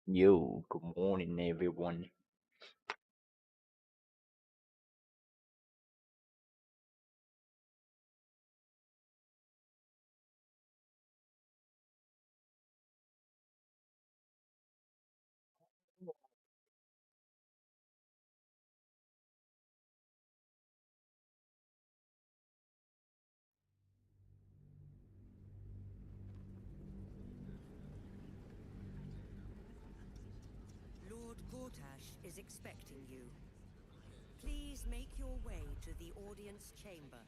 Yo, good morning, everyone. Lord Gortash is expecting you. Please make your way to the audience chamber.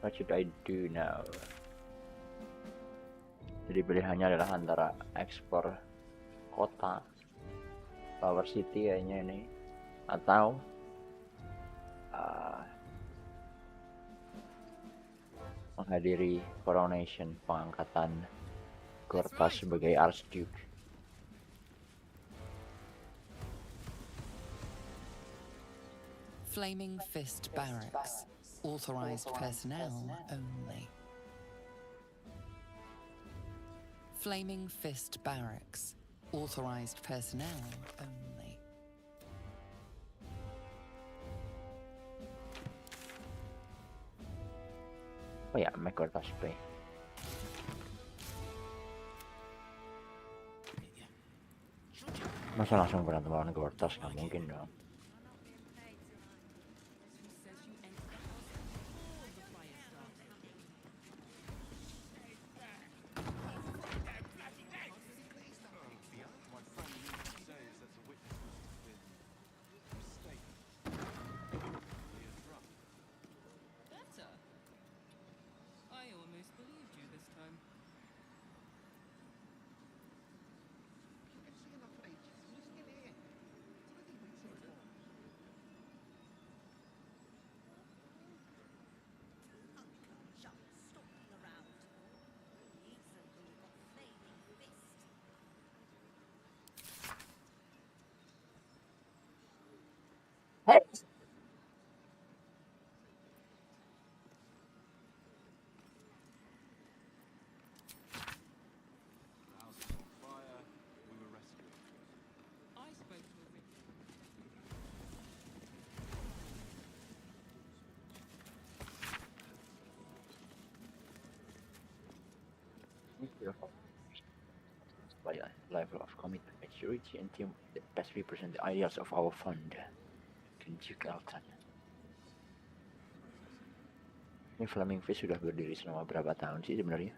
What should I do now? Jadi pilihannya adalah antara explore kota, Power City kayaknya ini, atau uh, menghadiri coronation pengangkatan Gortas sebagai Archduke. Flaming Fist Barracks. Authorized personnel only. Flaming Fist Barracks. Authorized personnel only. Oh ya, make Gortas play. Masa langsung berantem lawan Gortas? Nggak mungkin dong. Better. I almost believed you this time. Hey. I spoke to a By a level of commitment, maturity, and team that best represent the ideals of our fund. Kenjuk Elton. Ini Flaming Fist sudah berdiri selama berapa tahun sih sebenarnya?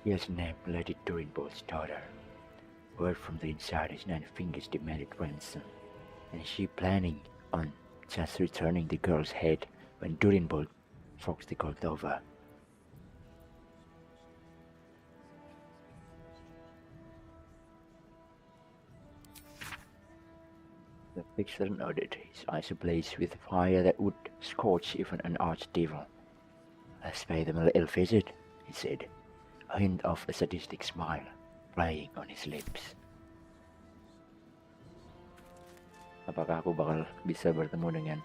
His name Lady Durinbolt's daughter. Word from the inside is Nine Fingers demanded ransom, and she planning on just returning the girl's head when Durinbolt forks the gold over. The fixer nodded, his eyes ablaze with fire that would scorch even an archdevil. Let's pay them a little visit, he said, a hint of a sadistic smile playing on his lips. Apakah aku bakal bisa bertemu dengan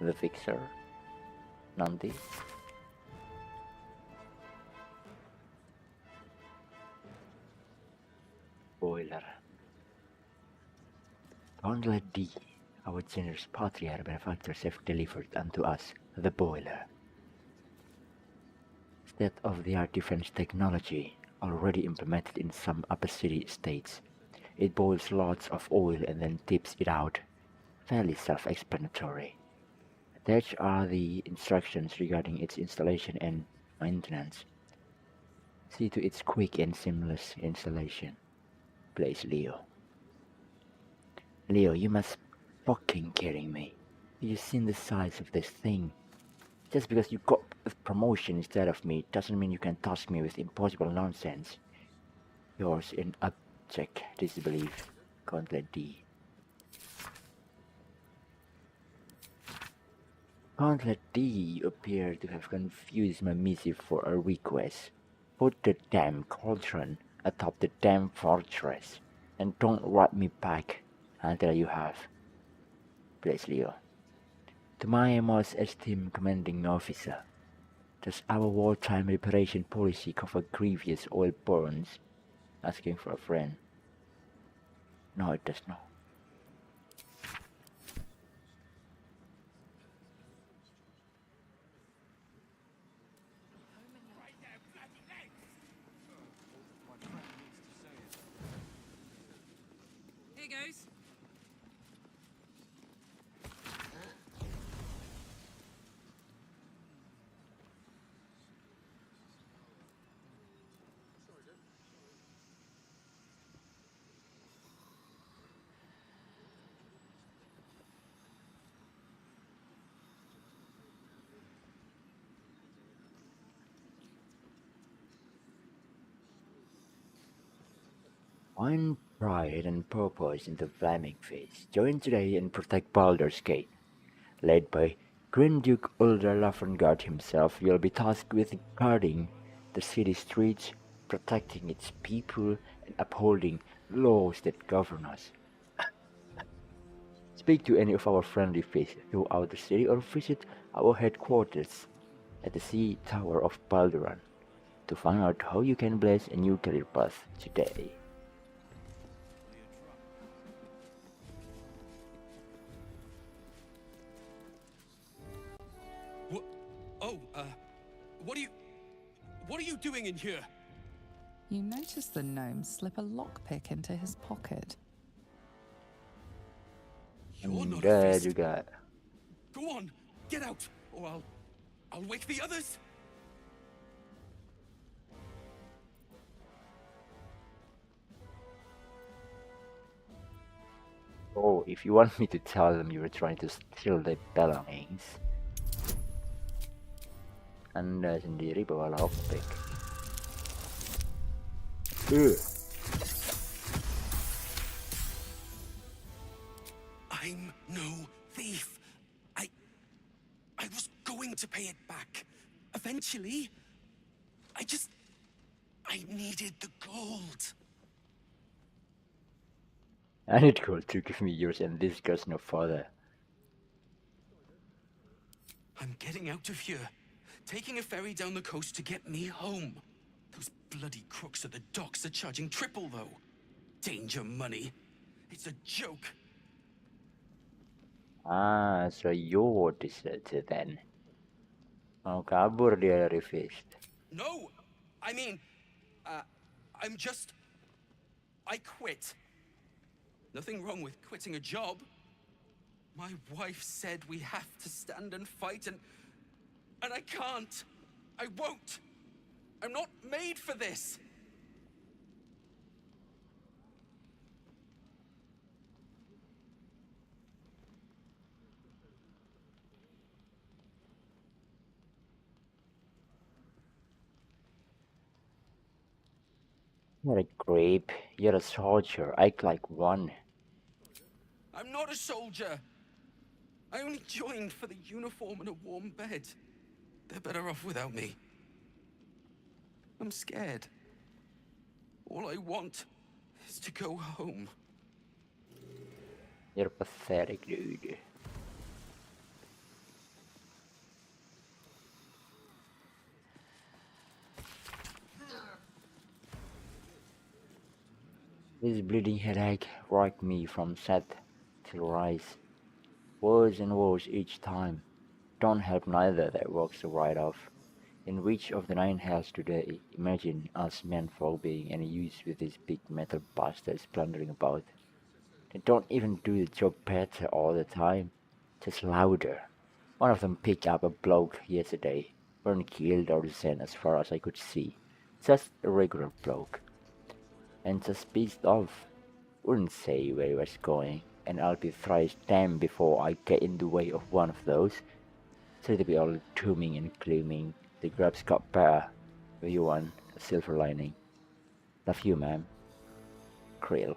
The Fixer nanti? Boiler. Gauntlet D. Our generous patriarch benefactors have delivered unto us the boiler. State-of-the-art defense technology, already implemented in some upper city estates. It boils lots of oil and then tips it out. Fairly self-explanatory. Attached are the instructions regarding its installation and maintenance. See to its quick and seamless installation. Please, Leo. Leo, you must fucking kidding me. You've seen the size of this thing. Just because you got a promotion instead of me doesn't mean you can task me with impossible nonsense. Yours in abject disbelief, Gauntlet D. Gauntlet D, you appear to have confused my missive for a request. Put the damn cauldron atop the damn fortress, and don't write me back until you have. Please, Leo. To my most esteemed commanding officer, does our wartime reparation policy cover grievous oil burns? Asking for a friend. No, it does not. Here goes. Find pride and purpose in the flaming face. Join today and protect Baldur's Gate. Led by Grand Duke Ulder Laffengard himself, you'll be tasked with guarding the city streets, protecting its people, and upholding laws that govern us. Speak to any of our friendly faces throughout the city or visit our headquarters at the Sea Tower of Balduran to find out how you can blaze a new career path today. What? Oh, what are you doing in here? You notice the gnome slip a lockpick into his pocket. You're not a Anda fist. juga. Go on, get out, or I'll wake the others. Oh, if you want me to tell them you were trying to steal their belongings, Anda sendiri bawa lockpick. I'm no thief. I was going to pay it back. Eventually. I needed the gold. I need gold to give me yours, and this goes no further. I'm getting out of here. Taking a ferry down the coast to get me home. Those bloody crooks at the docks are charging triple, though. Danger money. It's a joke. Ah, so you're deserted then. Mau kabur dia dari Fist. No! I mean, I quit. Nothing wrong with quitting a job. My wife said we have to stand and fight, and I can't. I won't. I'm not made for this. You're a creep. You're a soldier. Act like one. I'm not a soldier. I only joined for the uniform and a warm bed. They're better off without me. I'm scared. All I want is to go home. You're pathetic, dude. This bleeding headache rocked me from set till rise. Worse and worse each time. Don't help neither that walks right off. In which of the 9 hells today, imagine us menfolk being any use with these big metal bastards plundering about. They don't even do the job better all the time, just louder. One of them picked up a bloke yesterday, weren't killed or sent as far as I could see. Just a regular bloke. And just pissed off. Wouldn't say where he was going, and I'll be thrice damned before I get in the way of one of those. So to be all dooming and glooming, the grubs got better. If you want a silver lining. Love you, ma'am. Krill.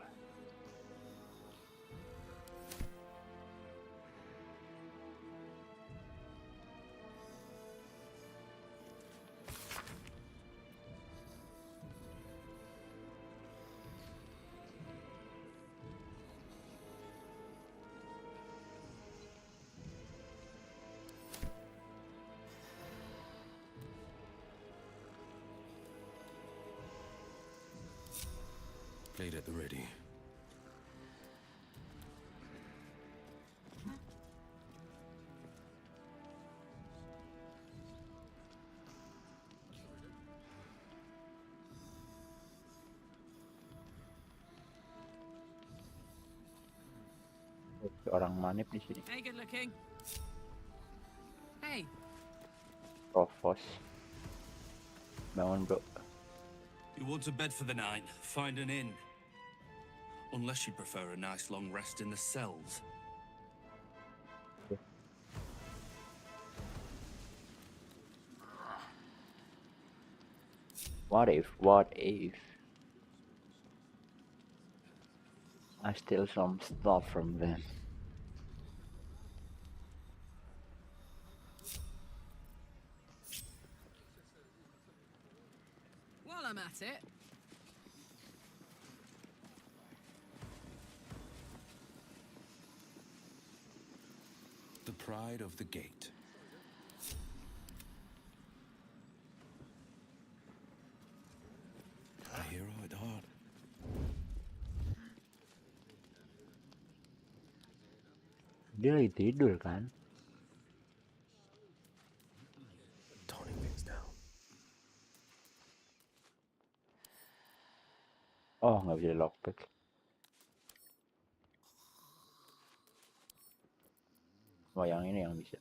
Blade at the ready. Orang manip di sini. Hey, good looking. Hey, Provos. Bangun, bro. You want a bed for the night? Find an inn. Unless you prefer a nice long rest in the cells. What if I steal some stuff from them? while I'm at it, The pride of the gate. A hero at heart. Dia lagi tidur kan? Toning things down. Oh, nggak bisa di lockpick. Wah, yang ini yang bisa.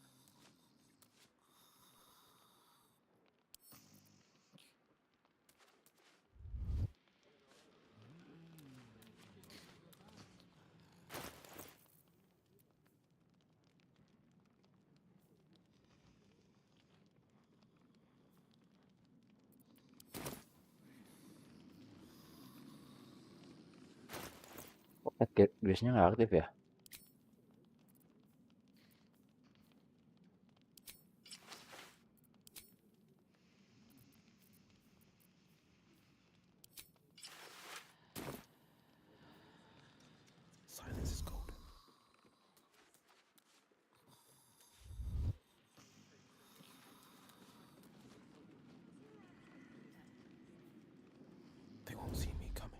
Kok biasanya nggak aktif ya? Silence is gold. They won't see me coming.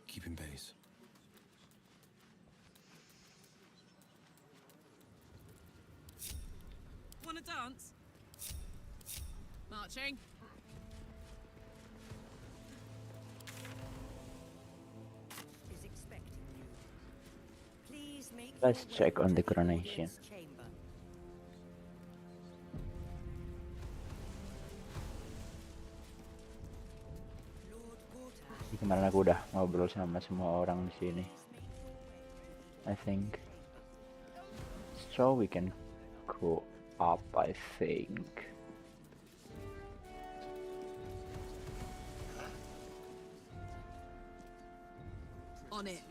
Keeping pace. wanna dance? Marching. Is expecting you. Please make Let's your check way on to the coronation. audience chamber. Lord Gortash, Kemarin aku udah ngobrol sama semua orang di sini. I think. So we can go up, I think. On it.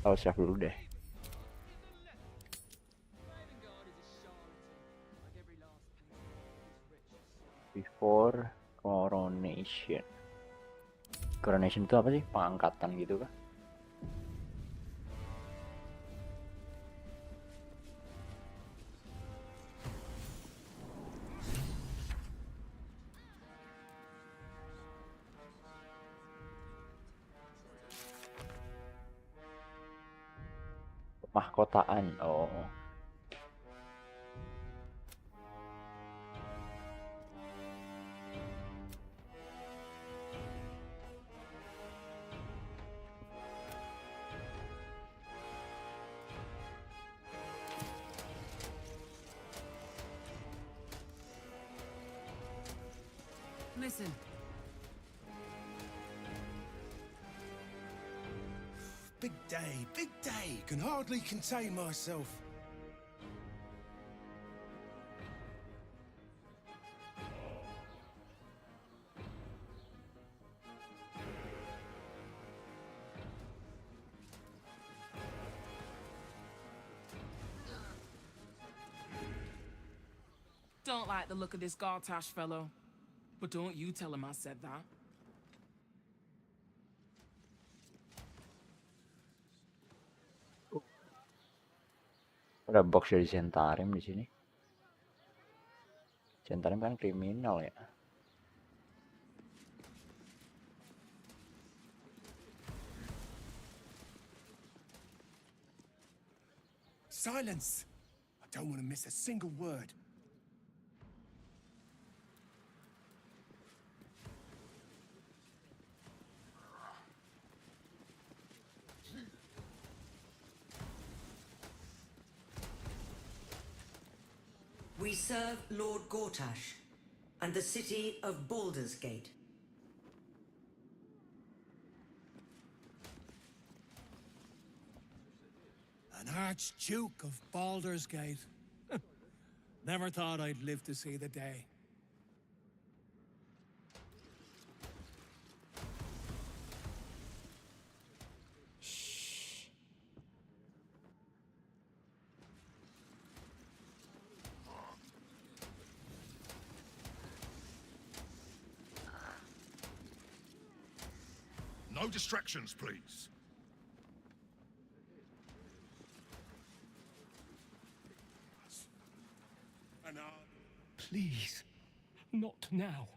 Oh, siap dulu deh. Coronation. Coronation itu apa sih? Pengangkatan gitu kah? Mahkotaan. Oh. Listen. Big day, big day. Can hardly contain myself. Don't like the look of this Gartash fellow. But don't you tell him I said that. Ada box dari Zentarim di sini. Zentarim kan kriminal ya. Silence! I don't want to miss a single word. We serve Lord Gortash and the city of Baldur's Gate. An Archduke of Baldur's Gate. Never thought I'd live to see the day. No distractions, please. Please, not now.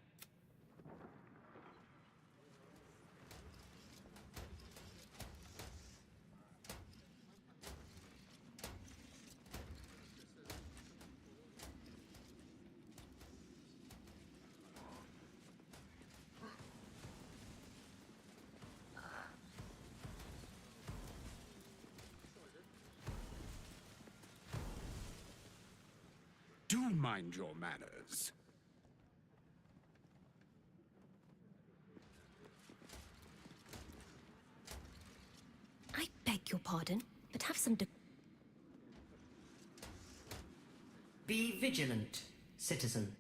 Do mind your manners. I beg your pardon, but have some Be vigilant, citizen.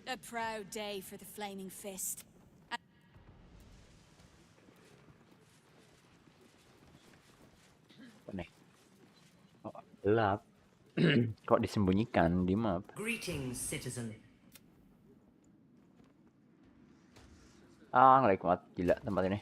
A proud day for the Flaming Fist. Apa nih? Oh, gelap. Kok disembunyikan di map? Greetings, citizen. Ah, ngelag banget. Gila tempat ini.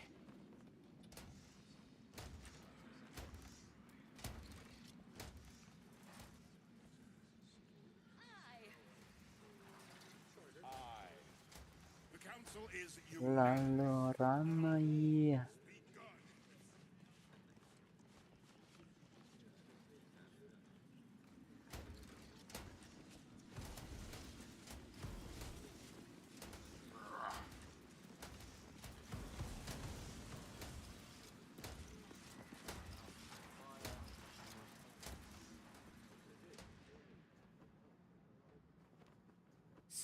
The council is Lalu ramai.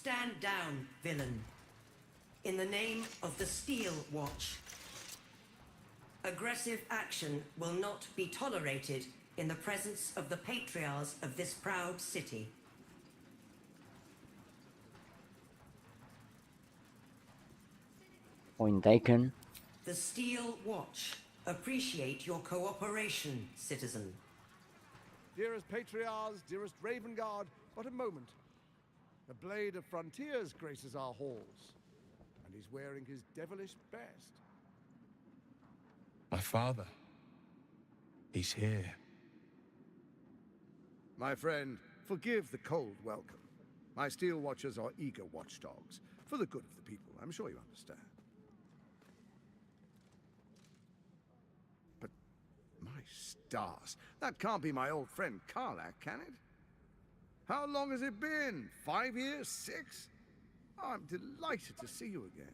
Stand down, villain. In the name of the Steel Watch. Aggressive action will not be tolerated in the presence of the patriarchs of this proud city. Point taken. The Steel Watch appreciate your cooperation, citizen. Dearest Patriarchs, dearest Raven God, but a moment. The Blade of Frontiers graces our halls, and he's wearing his devilish best. My father. He's here. My friend, forgive the cold welcome. My Steel Watchers are eager watchdogs, for the good of the people. I'm sure you understand. But, my stars, that can't be my old friend Karlach, can it? How long has it been? 5 years? 6? Oh, I'm delighted to see you again.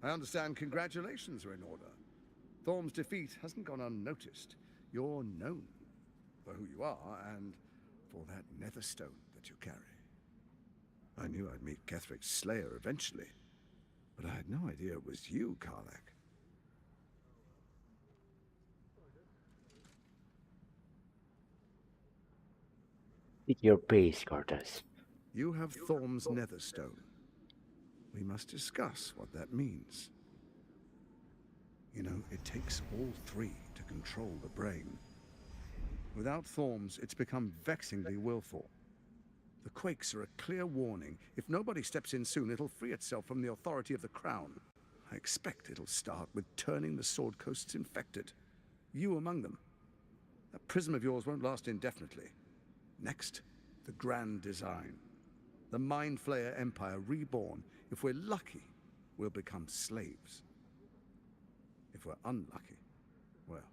I understand congratulations are in order. Thorm's defeat hasn't gone unnoticed. You're known for who you are and for that netherstone that you carry. I knew I'd meet Ketheric's slayer eventually, but I had no idea it was you, Karlach. Pick your pace, Cortus. You have Thorm's netherstone. We must discuss what that means. You know, it takes all 3 to control the brain. Without Thorm's, it's become vexingly willful. The quakes are a clear warning. If nobody steps in soon, it'll free itself from the authority of the Crown. I expect it'll start with turning the Sword Coasts infected. You among them. That prism of yours won't last indefinitely. Next, the grand design. The Mind Flayer Empire reborn. If we're lucky, we'll become slaves. If we're unlucky, well,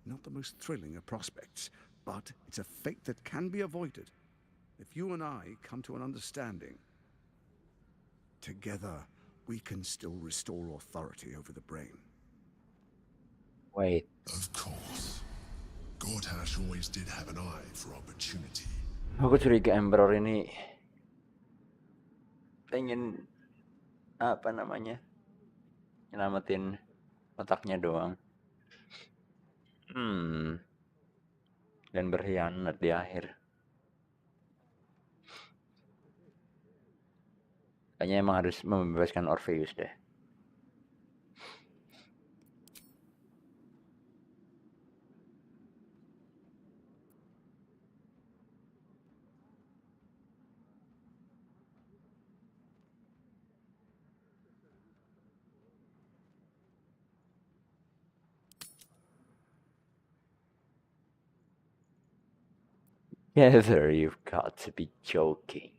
not the most thrilling of prospects, but it's a fate that can be avoided if you and I come to an understanding. Together, we can still restore authority over the brain. Wait. Of course. Gortash always did have an eye for opportunity. Aku curiga Emperor ini pengen apa namanya, nyelamatin otaknya doang. Dan berkhianat di akhir. Kayaknya emang harus membebaskan Orpheus deh. Heather, you've got to be joking.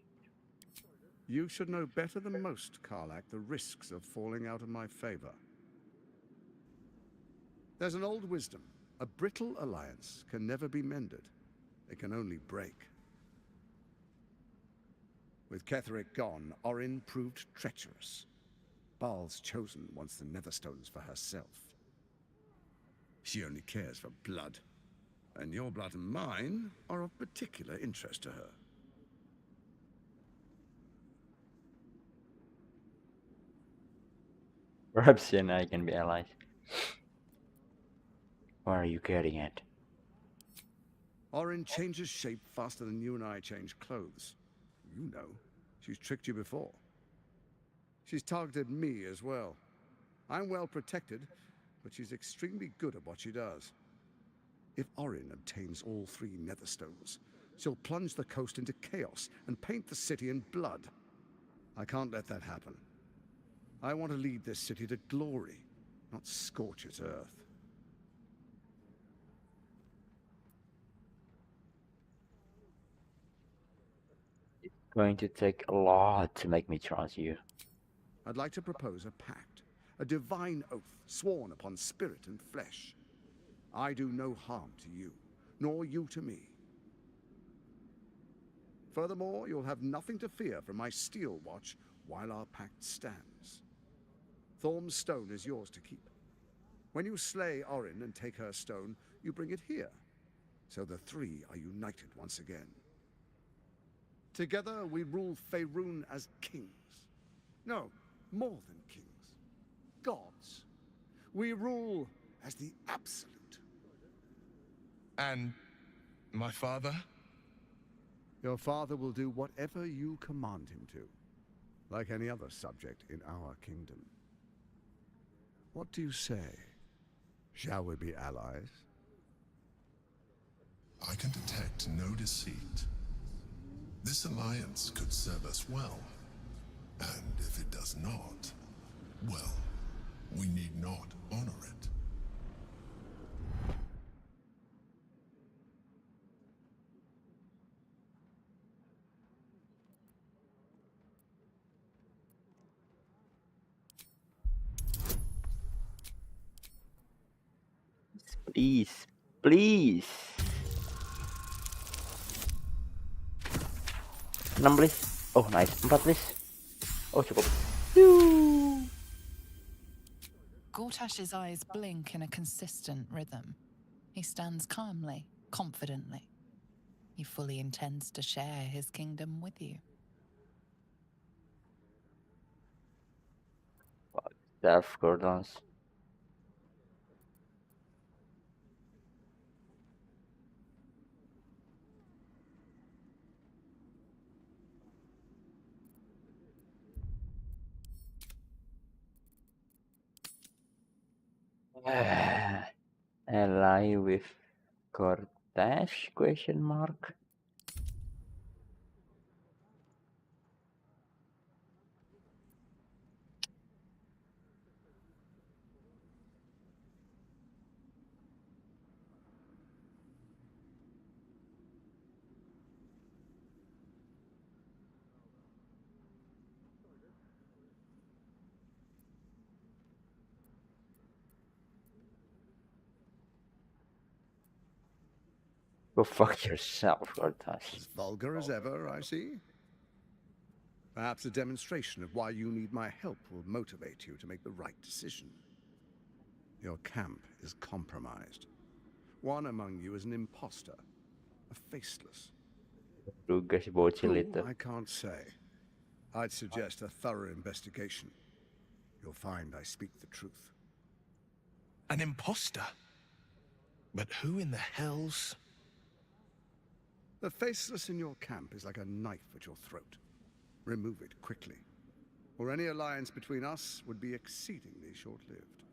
You should know better than most, Karlach, the risks of falling out of my favor. There's an old wisdom. A brittle alliance can never be mended. It can only break. With Ketheric gone, Orin proved treacherous. Baal's chosen wants the Netherstones for herself. She only cares for blood. And your blood and mine are of particular interest to her. Perhaps she and I can be allies. What are you getting at? Orin changes shape faster than you and I change clothes. You know, she's tricked you before. She's targeted me as well. I'm well protected, but she's extremely good at what she does. If Orin obtains all 3 Netherstones, she'll plunge the coast into chaos and paint the city in blood. I can't let that happen. I want to lead this city to glory, not scorch its earth. It's going to take a lot to make me trust you. I'd like to propose a pact, a divine oath sworn upon spirit and flesh. I do no harm to you, nor you to me. Furthermore, you'll have nothing to fear from my Steel Watch while our pact stands. Thorm's stone is yours to keep. When you slay Orin and take her stone, you bring it here, so the 3 are united once again. Together we rule Faerun as kings. No, more than kings. Gods. We rule as the Absolute. And my father? Your father will do whatever you command him to, like any other subject in our kingdom. What do you say? Shall we be allies? I can detect no deceit. This alliance could serve us well. And if it does not, well, we need not honor it. Please, please. 6 please. Oh nice, 4 please. Oh cukup. Gortash's eyes blink in a consistent rhythm. He stands calmly, confidently. He fully intends to share his kingdom with you. Self cordons. Ally with Cortez? Question mark. Go fuck yourself, Cortez. As vulgar as ever, I see. Perhaps a demonstration of why you need my help will motivate you to make the right decision. Your camp is compromised. One among you is an imposter, a faceless. Tugas bocil Who, itu. I can't say. I'd suggest a thorough investigation. You'll find I speak the truth. An imposter? But who in the hell's... The faceless in your camp is like a knife at your throat. Remove it quickly, or any alliance between us would be exceedingly short-lived.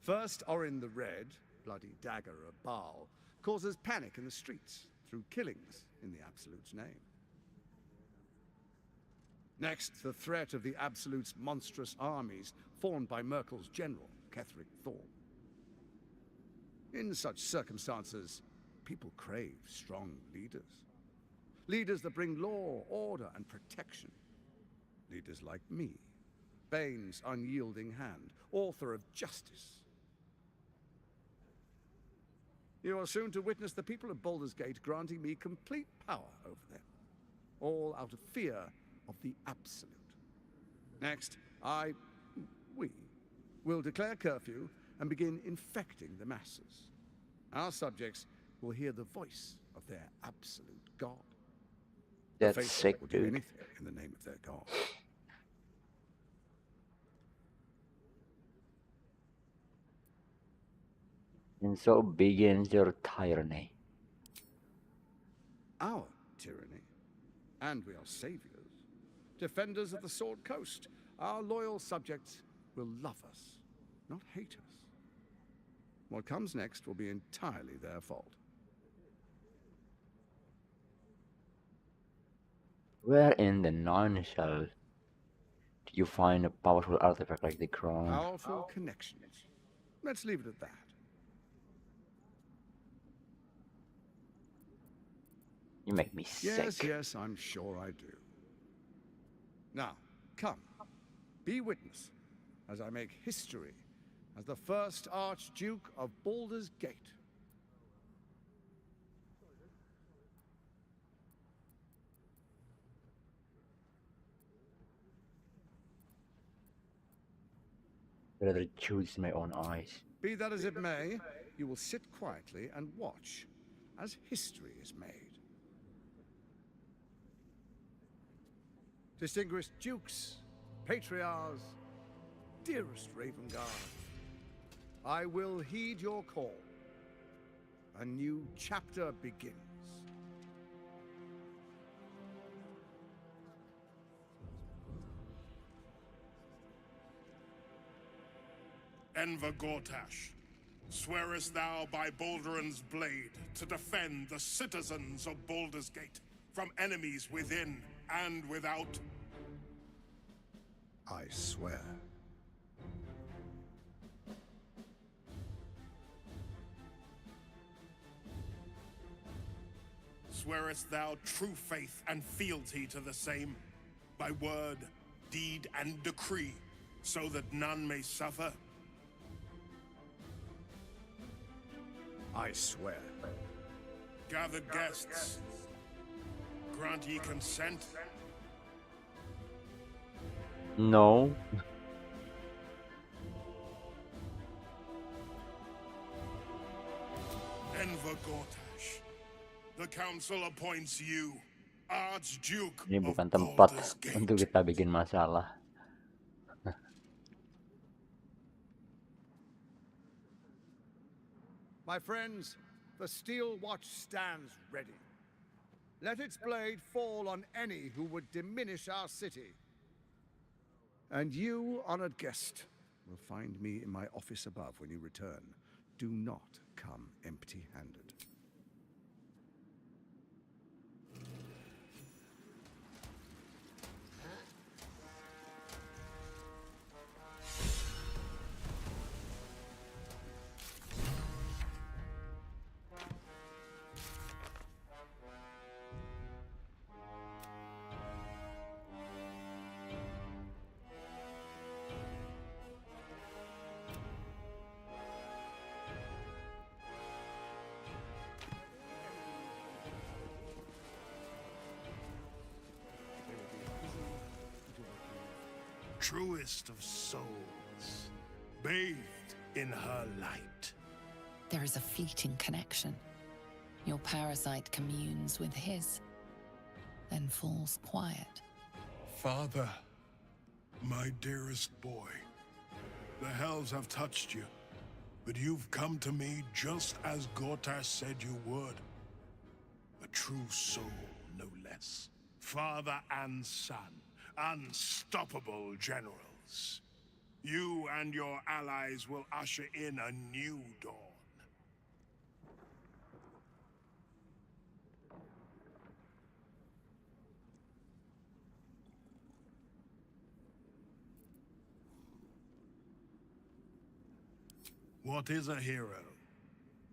First Orin the Red, bloody dagger of Baal, causes panic in the streets through killings in the Absolute's name. Next, the threat of the Absolute's monstrous armies formed by Merkel's general, Ketheric Thorn. In such circumstances, people crave strong leaders. Leaders that bring law, order, and protection. Leaders like me, Bane's unyielding hand, author of justice. You are soon to witness the people of Baldur's Gate granting me complete power over them, all out of fear of the Absolute. Next, we will declare curfew and begin infecting the masses. Our subjects will hear the voice of their absolute god. That's the faithful sick, will do dude. anything in the name of their god. And so begins your tyranny. Our tyranny. And we are saviors. Defenders of the Sword Coast. Our loyal subjects will love us, not hate us. What comes next will be entirely their fault. Where in the non-shell do you find a powerful artifact like the crown? Powerful connections. Let's leave it at that. You make me sick. Yes, I'm sure I do. Now, come. Be witness as I make history as the first Archduke of Baldur's Gate. Rather choose my own eyes. Be that as it may, you will sit quietly and watch as history is made. Distinguished dukes, patriarchs, dearest Ravengard, I will heed your call. A new chapter begins. Enver Gortash, swearest thou by Balduran's blade to defend the citizens of Baldur's Gate from enemies within and without? I swear. Swearest thou true faith and fealty to the same, by word, deed, and decree, so that none may suffer? I swear. Gathered guests, grant ye consent? No. Enver Gortash, the council appoints you, Archduke Ini of bukan tempat Baldur's Gate. untuk kita bikin masalah. My friends, the steel watch stands ready. Let its blade fall on any who would diminish our city. And you, honored guest, will find me in my office above when you return. Do not come empty-handed. Truest of souls, bathed in her light. There is a fleeting connection. Your parasite communes with his, then falls quiet. Father, my dearest boy, the hells have touched you, but you've come to me just as Gortash said you would. A true soul, no less. Father and son, unstoppable generals. You and your allies will usher in a new dawn. What is a hero,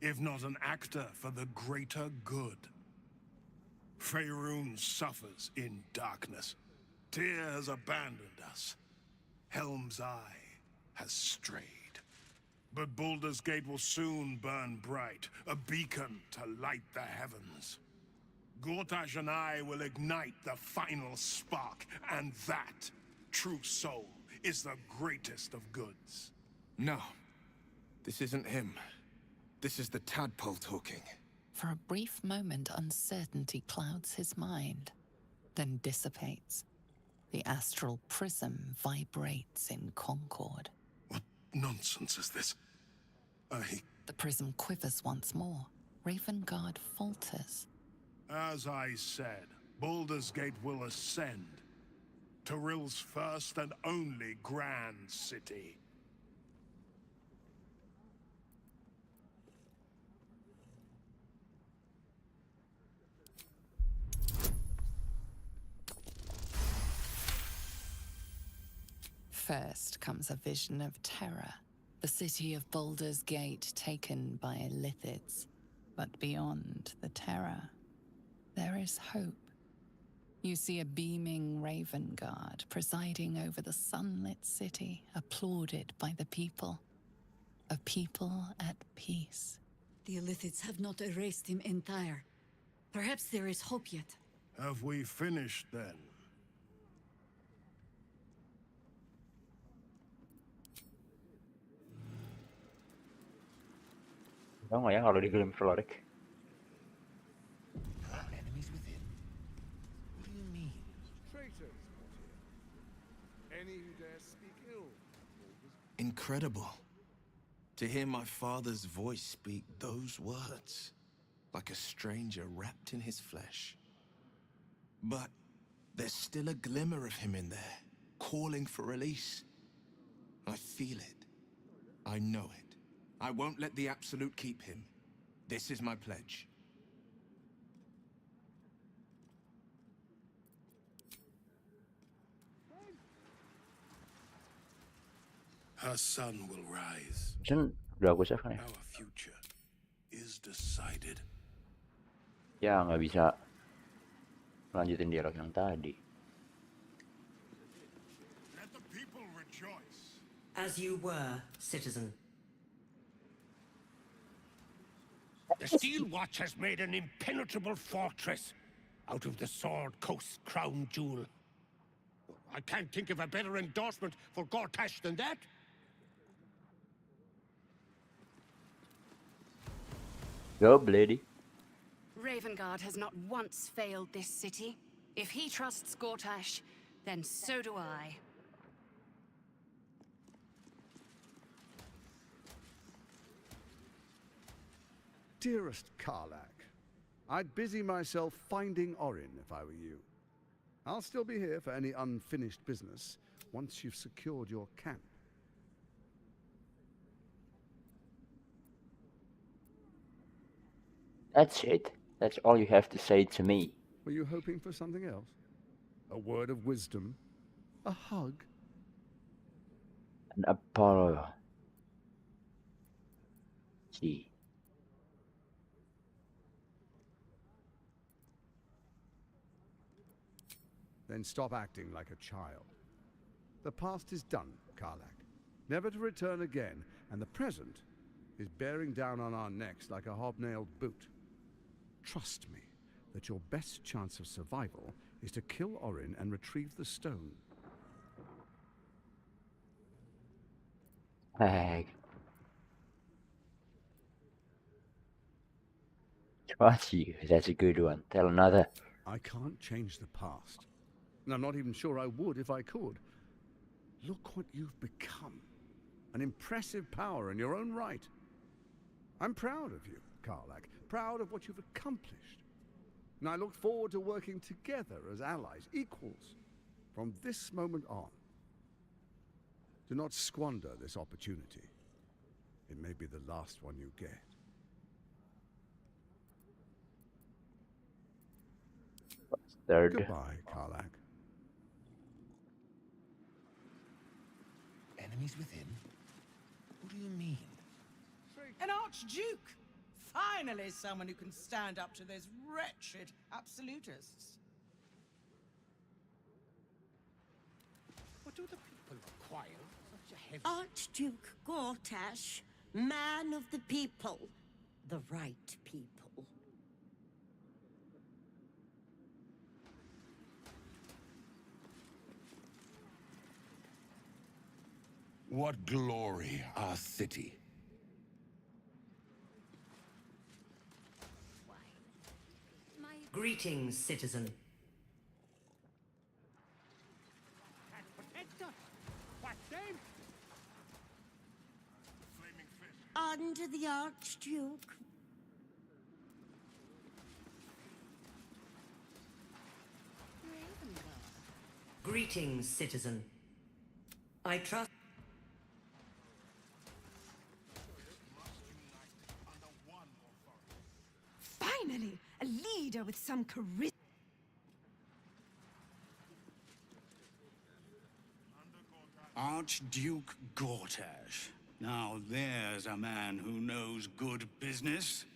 if not an actor for the greater good? Faerun suffers in darkness. Tyr has abandoned us. Helm's Eye has strayed. But Baldur's Gate will soon burn bright, a beacon to light the heavens. Gortash and I will ignite the final spark, and that, true soul, is the greatest of goods. No. This isn't him. This is the tadpole talking. For a brief moment, uncertainty clouds his mind, then dissipates. The astral prism vibrates in concord. What nonsense is this? The prism quivers once more. Ravengard falters. As I said, Baldur's Gate will ascend. Tyrill's first and only grand city. First comes a vision of terror. The city of Baldur's Gate taken by Lithids. But beyond the terror, there is hope. You see a beaming Ravengard presiding over the sunlit city, applauded by the people. A people at peace. The Lithids have not erased him entire. Perhaps there is hope yet. Have we finished then? Tahu nggak ya kalau di game Floric? Enemies within? What do you mean? Traitors, any who dare speak ill. Incredible. To hear my father's voice speak those words, like a stranger wrapped in his flesh. But there's still a glimmer of him in there, calling for release. I feel it. I know it. I won't let the Absolute keep him. This is my pledge. Her son will rise. Udah aku save kan ya? Our future is decided. Ya nggak bisa lanjutin dialog yang tadi. Let the people rejoice. As you were, citizen. The Steel Watch has made an impenetrable fortress out of the Sword Coast crown jewel. I can't think of a better endorsement for Gortash than that. Go, Blady. Ravengard has not once failed this city. If he trusts Gortash, then so do I. Dearest Karlak, I'd busy myself finding Orin if I were you. I'll still be here for any unfinished business once you've secured your camp. That's it. That's all you have to say to me. Were you hoping for something else? A word of wisdom? A hug? An apology. Then stop acting like a child. The past is done, Karlak, never to return again, and the present is bearing down on our necks like a hobnailed boot. Trust me that your best chance of survival is to kill Orin and retrieve the stone. Hag. Trust you. That's a good one. Tell another. I can't change the past. And I'm not even sure I would if I could. Look what you've become. An impressive power in your own right. I'm proud of you, Karlak. Proud of what you've accomplished. And I look forward to working together as allies, equals, from this moment on. Do not squander this opportunity. It may be the last one you get. Third. Goodbye, Karlak. Enemies within? What do you mean? An Archduke! Finally someone who can stand up to those wretched absolutists. What do the people require? Such a heavy... Archduke Gortash, man of the people. The right people. What glory our city. Greetings, citizen. Under the Archduke. Greetings, citizen. I trust. Finally, a leader with some charisma. Archduke Gortash. Now there's a man who knows good business.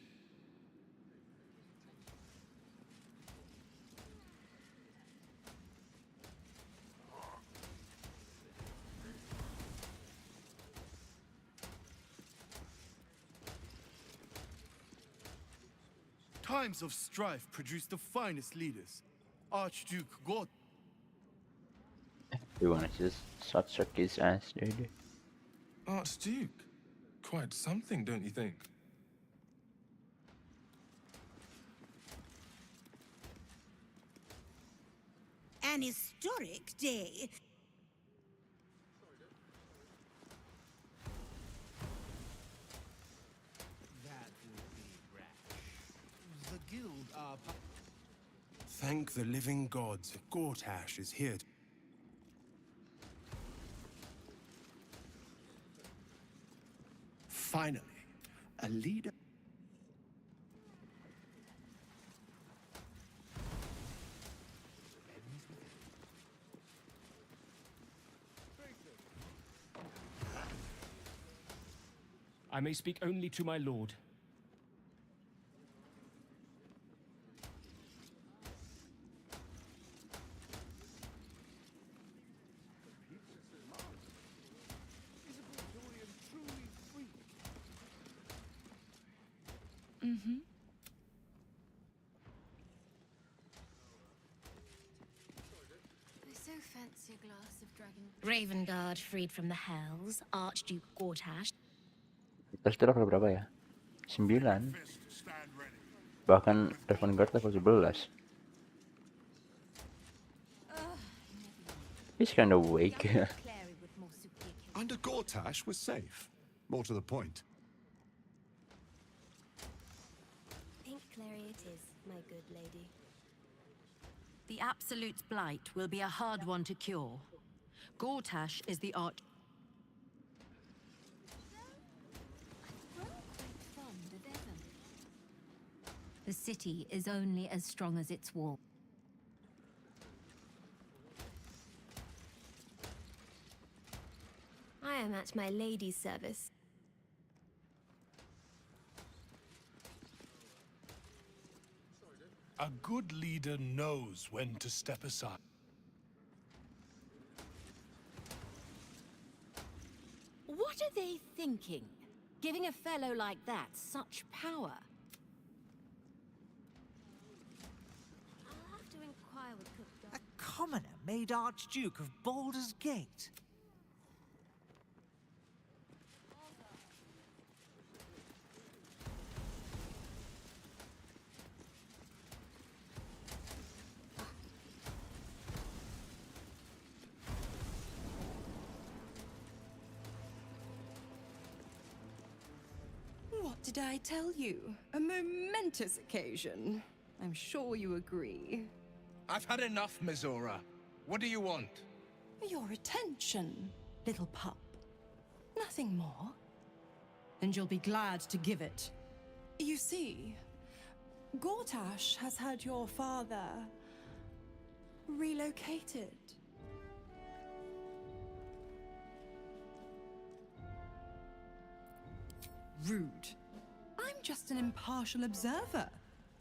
Times of strife produce the finest leaders. Archduke Gort. You wanna just suck his ass, dude? Archduke? Quite something, don't you think? An historic day. That would be rash. The guild are... Thank the living gods, Gortash is here. Finally, a leader. I may speak only to my lord. Mm-hmm. I so fancy a glass of dragon. Ravengard freed from the Hells, Archduke Gortash. Terus itu level berapa ya? 9. Bahkan Ravengard level 11. He's kind of weak. Under Gortash was safe. More to the point. Pink Clary it is, my good lady. The Absolute's blight will be a hard one to cure. Gortash is the arch... The city is only as strong as its wall. I am at my lady's service. A good leader knows when to step aside. What are they thinking? Giving a fellow like that such power? I'll have to inquire with Cook. A commoner made Archduke of Baldur's Gate. What did I tell you? A momentous occasion. I'm sure you agree. I've had enough, Mizora. What do you want? Your attention, little pup. Nothing more. And you'll be glad to give it. You see, Gortash has had your father relocated. Rude. I'm just an impartial observer.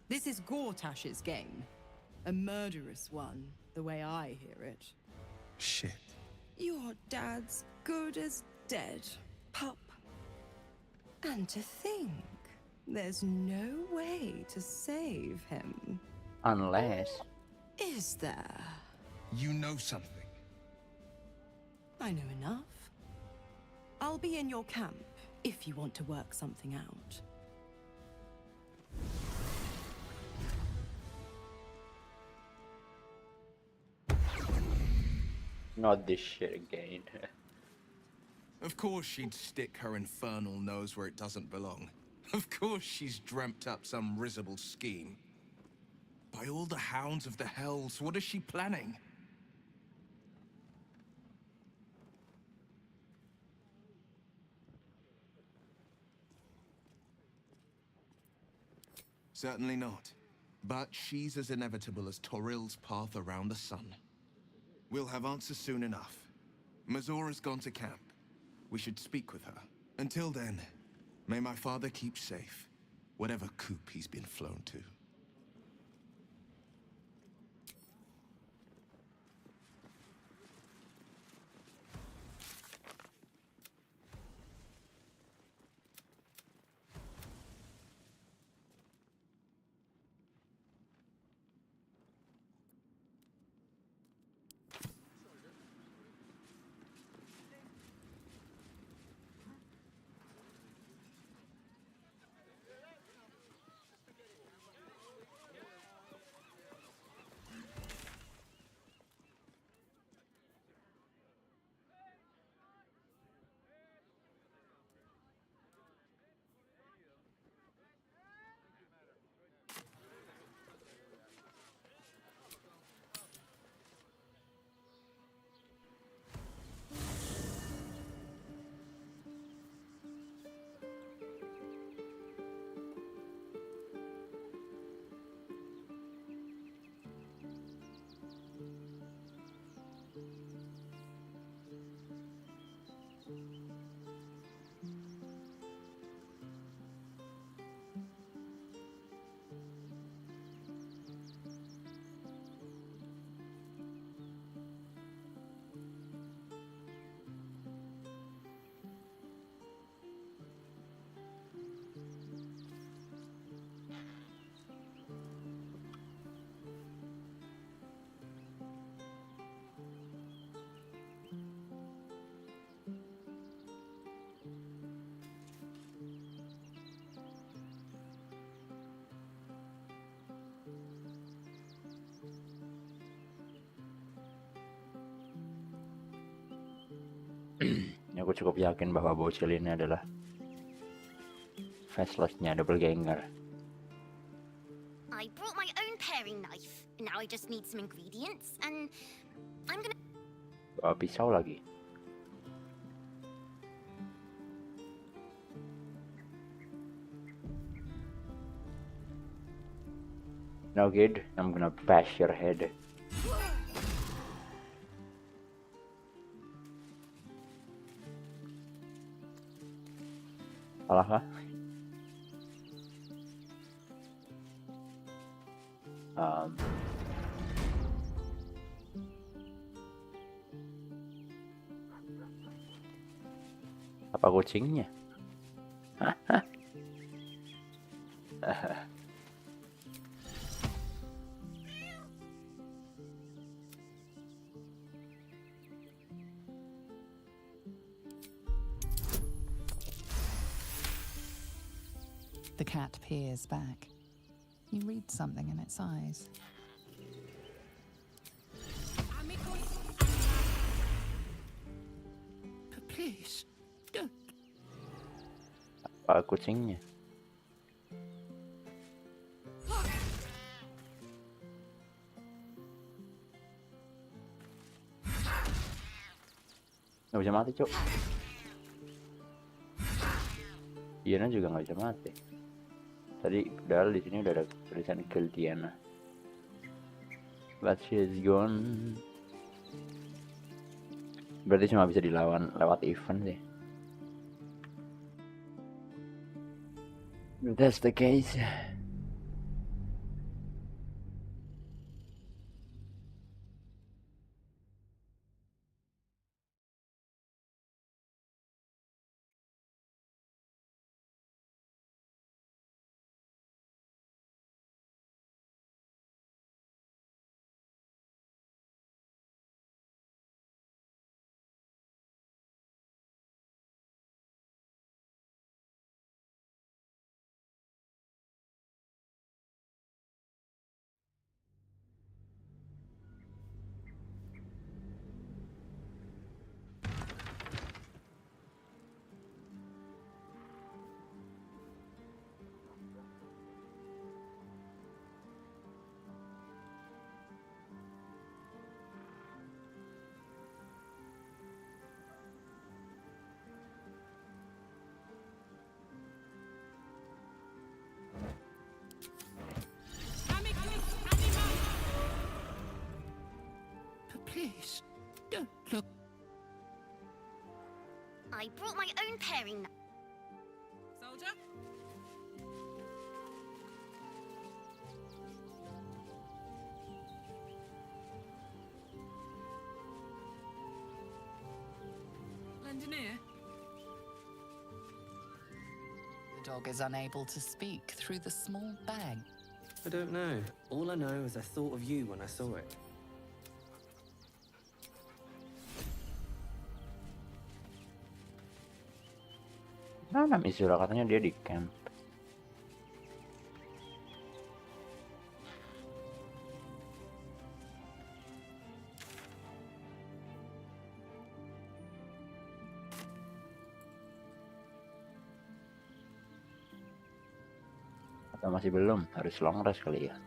This is Gortash's game. A murderous one, the way I hear it. Shit. Your dad's good as dead, pup. And to think, there's no way to save him. Unless... Is there? You know something. I know enough. I'll be in your camp if you want to work something out. Not this shit again. Of course she'd stick her infernal nose where it doesn't belong. Of course she's dreamt up some risible scheme. By all the hounds of the hells, what is she planning? Certainly not. But she's as inevitable as Torril's path around the sun. We'll have answers soon enough. Mizora's gone to camp. We should speak with her. Until then, may my father keep safe, whatever coop he's been flown to. Aku cukup yakin bahwa bocil ini adalah facelessnya doppelganger. I brought my own paring knife. Now I just need some ingredients, and I'm gonna... Bawa pisau lagi. No kid, I'm gonna bash your head. Salah kah? Apa kucingnya? The cat peers back. You read something in its eyes. Please, don't. Apa kucingnya? Nggak bisa mati, Cuk. Diana juga nggak bisa mati. Tadi padahal di sini udah ada tulisan kill Diana. But she's gone. Berarti cuma bisa dilawan lewat event sih. If that's the case. Please, don't look. I brought my own paring knife. Soldier? Engineer? The dog is unable to speak through the small bag. I don't know. All I know is I thought of you when I saw it. Mana Misura, katanya dia di camp. Atau masih belum, harus long rest kali ya.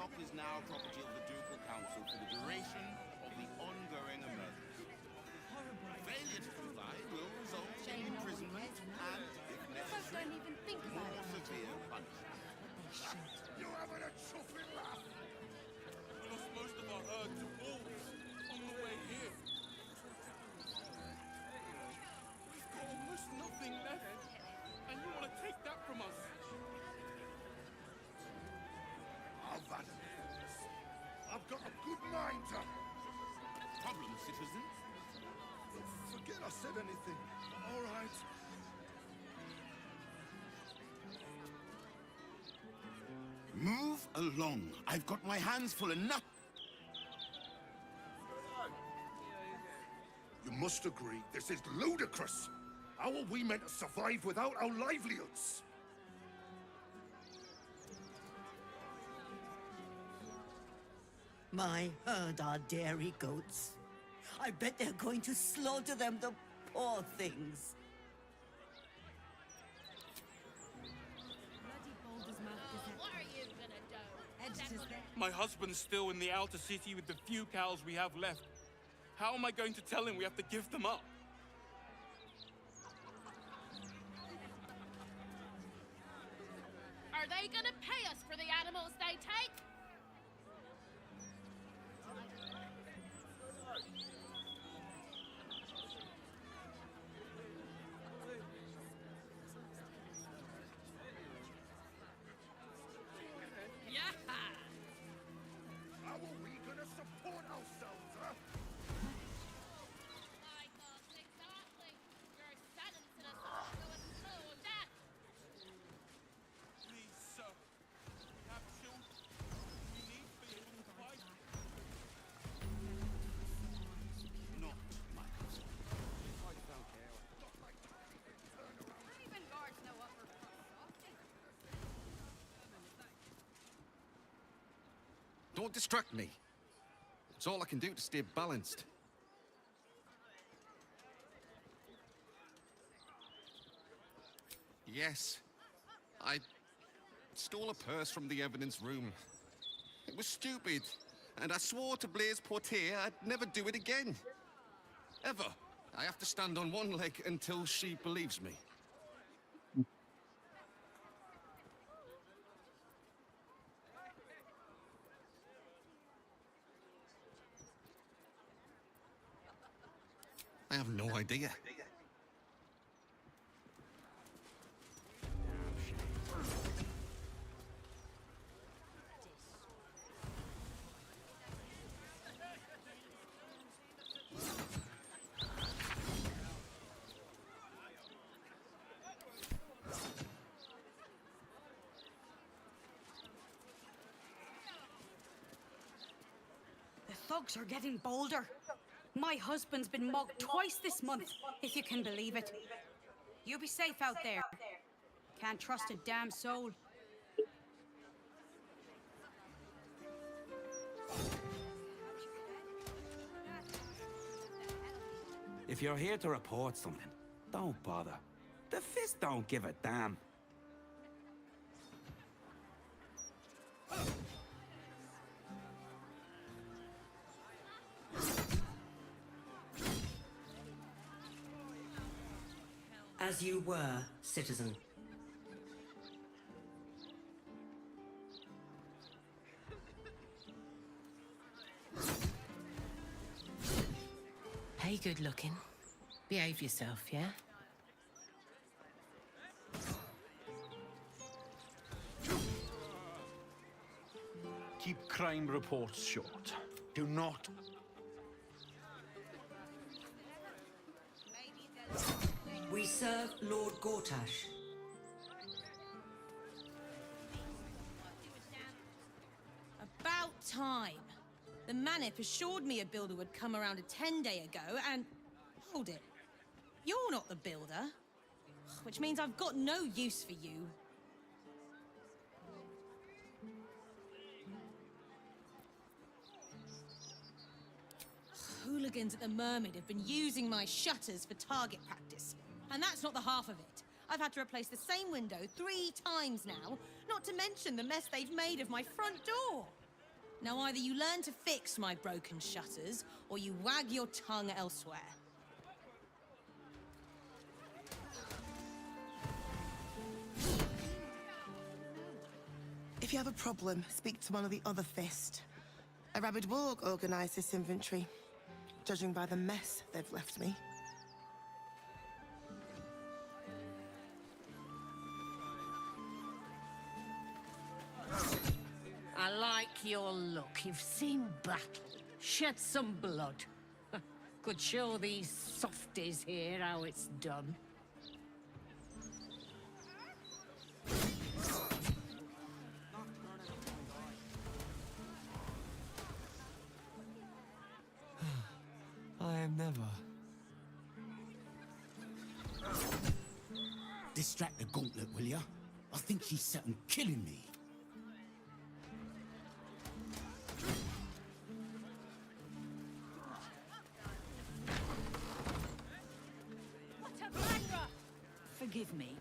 dock is now property of the Ducal Council for the duration of the ongoing emergency. Failure to comply will result in imprisonment and, if necessary, more severe punishment. You having a chuffing laugh? We lost most of our herd to wolves on the way here. We've got almost nothing left, and you want to take that from us? I've had it. I've got a good mind to... Problem, citizen? Forget I said anything. All right. Move along. I've got my hands full enough. You must agree, this is ludicrous. How are we meant to survive without our livelihoods? My herd are dairy goats. I bet they're going to slaughter them, the poor things. What are you gonna do? My husband's still in the outer city with the few cows we have left. How am I going to tell him we have to give them up? Are they gonna pay us for the animals they take? How are we gonna support ourselves, huh? My thoughts exactly. You're sentencing us all to a slow death. Please, sir. We have children. We need to be able to fight. Not my concern. Even guards know what we're Don't distract me. It's all I can do to stay balanced. Yes, I stole a purse from the evidence room. It was stupid, and I swore to Blaise Portier I'd never do it again. Ever. I have to stand on one leg until she believes me. I have no idea. The thugs are getting bolder. My husband's been mugged twice this month, if you can believe it. You be safe out there. Can't trust a damn soul. If you're here to report something, don't bother. The Fist don't give a damn. As you were, citizen. Hey, good looking. Behave yourself, yeah? Keep crime reports short. Do not... We serve Lord Gortash. About time. The Manip assured me a builder would come around a 10-day ago, and... Hold it. You're not the builder. Which means I've got no use for you. Hooligans at the Mermaid have been using my shutters for target practice. And that's not the half of it. I've had to replace the same window 3 times now, not to mention the mess they've made of my front door. Now either you learn to fix my broken shutters, or you wag your tongue elsewhere. If you have a problem, speak to one of the other Fist. A rabid warg organised this inventory, judging by the mess they've left me. I like your look. You've seen battle, shed some blood. Could show these softies here how it's done. I am never. Distract the gauntlet, will ya? I think she's set on killing me. What a Vanra! Forgive me.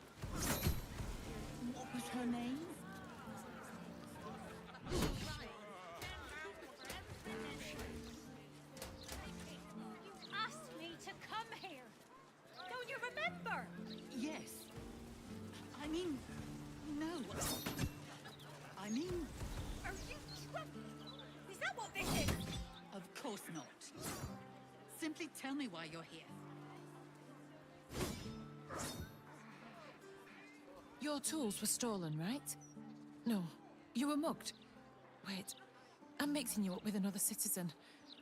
What was her name? Asked me to come here. Don't you remember? Yes. I mean, no. I mean... Are you drunk? Is that what this is? Of course not. Simply tell me why you're here. Your tools were stolen, right? No, you were mugged. Wait, I'm mixing you up with another citizen.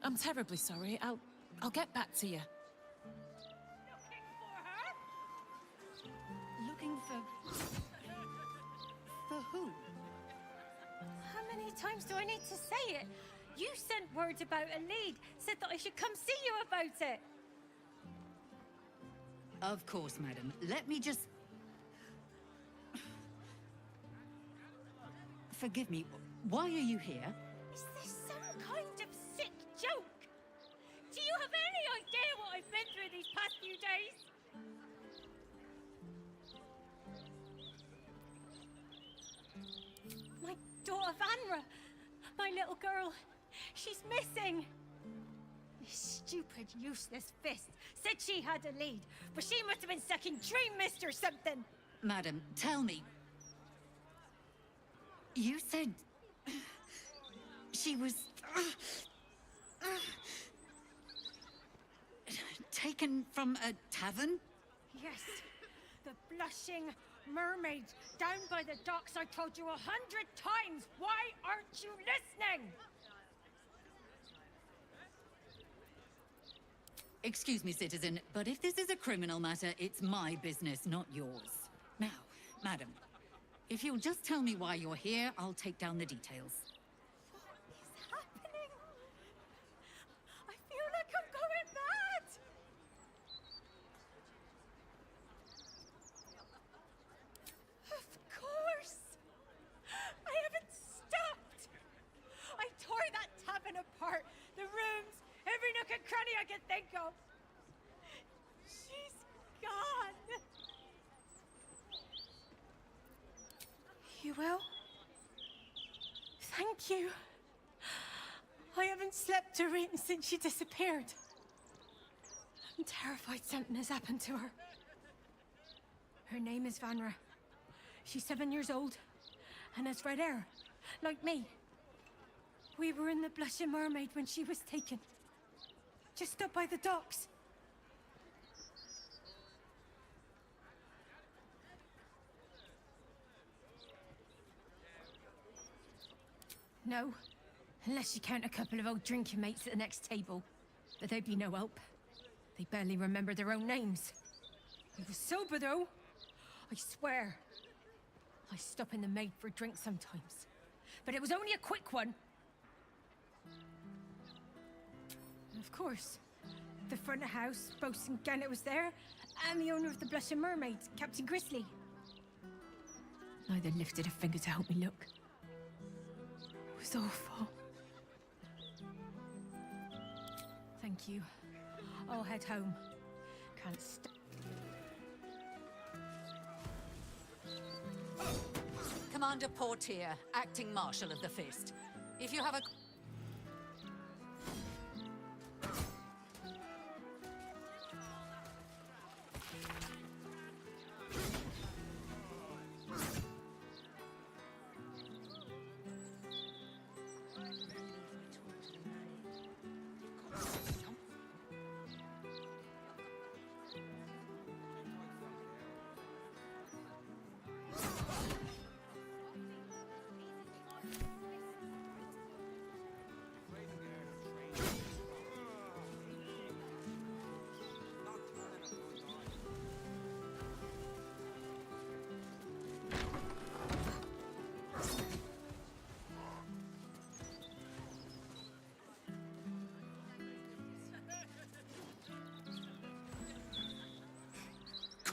I'm terribly sorry. I'll get back to you. Looking for... For who? How many times do I need to say it? You sent word about a lead, said that I should come see you about it. Of course, madam. Let me just... Forgive me. Why are you here? Is this some kind of sick joke? Do you have any idea what I've been through these past few days? My daughter Vanra, my little girl, she's missing. This stupid, useless Fist said she had a lead, but she must have been sucking Dream Mist or something. Madam, tell me. You said... she was... taken from a tavern? Yes, the blushing mermaid down by the docks. I told you 100 times. Why aren't you listening? Excuse me, citizen, but if this is a criminal matter, it's my business, not yours. Now, madam, if you'll just tell me why you're here, I'll take down the details. What is happening? I feel like I'm going mad. Of course. I haven't stopped. I tore that tavern apart. The rooms, every nook and cranny I could think of. She's gone. You will? Thank you. I haven't slept or eaten since she disappeared. I'm terrified something has happened to her. Her name is Vanra. She's 7 years old and has red hair, like me. We were in the Blushing Mermaid when she was taken. Just up by the docks. No, unless you count a couple of old drinking mates at the next table. But they'd be no help. They barely remember their own names. I was sober, though. I swear. I stop in the maid for a drink sometimes. But it was only a quick one. And of course, the front of house, Bosun Gannet was there, and the owner of the Blushing Mermaid, Captain Grizzly. Neither lifted a finger to help me look. It was awful. Thank you. I'll head home. Can't stop. Commander Portier, acting Marshal of the Fist. If you have a...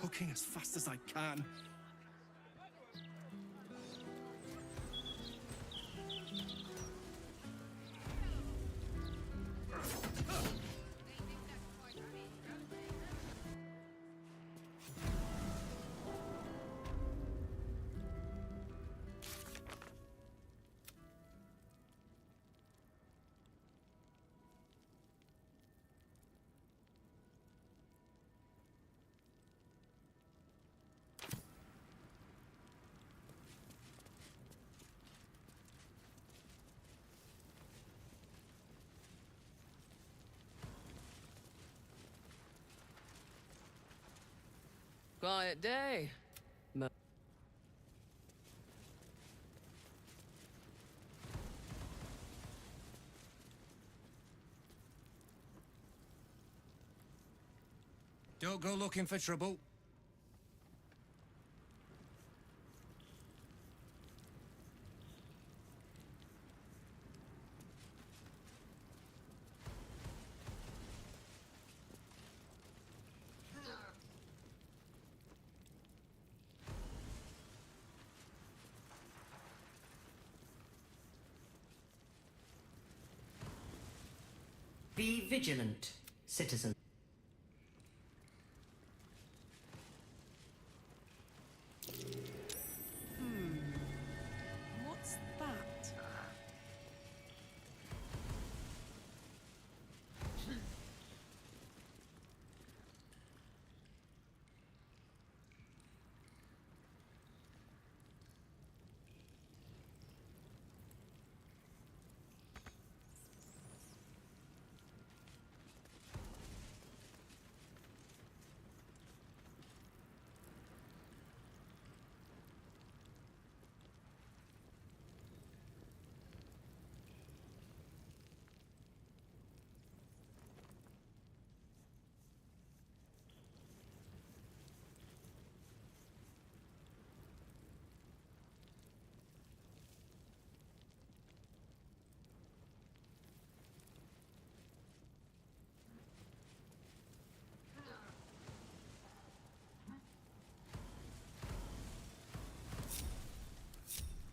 cooking as fast as I can. Quiet day. Don't go looking for trouble. Be vigilant, citizen. What's that?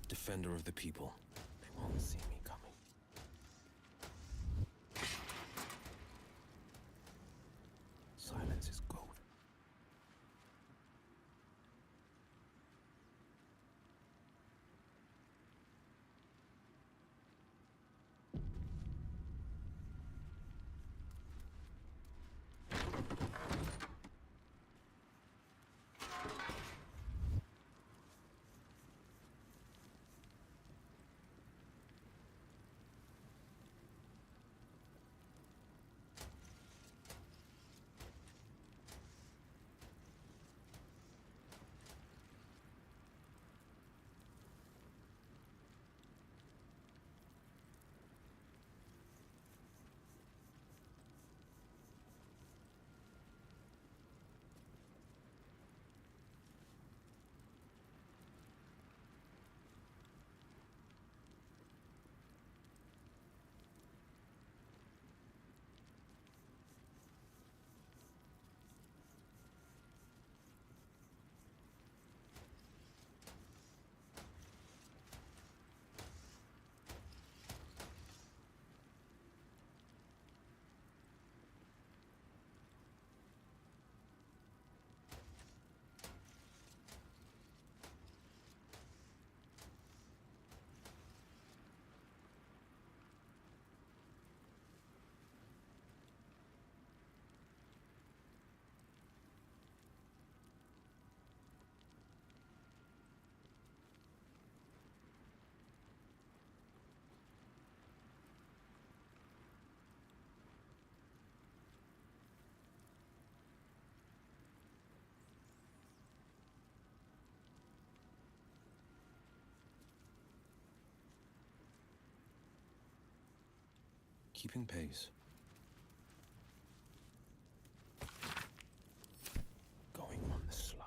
Defender of the people. They won't see me coming. Silence is gold. Keeping pace. Going on the sly.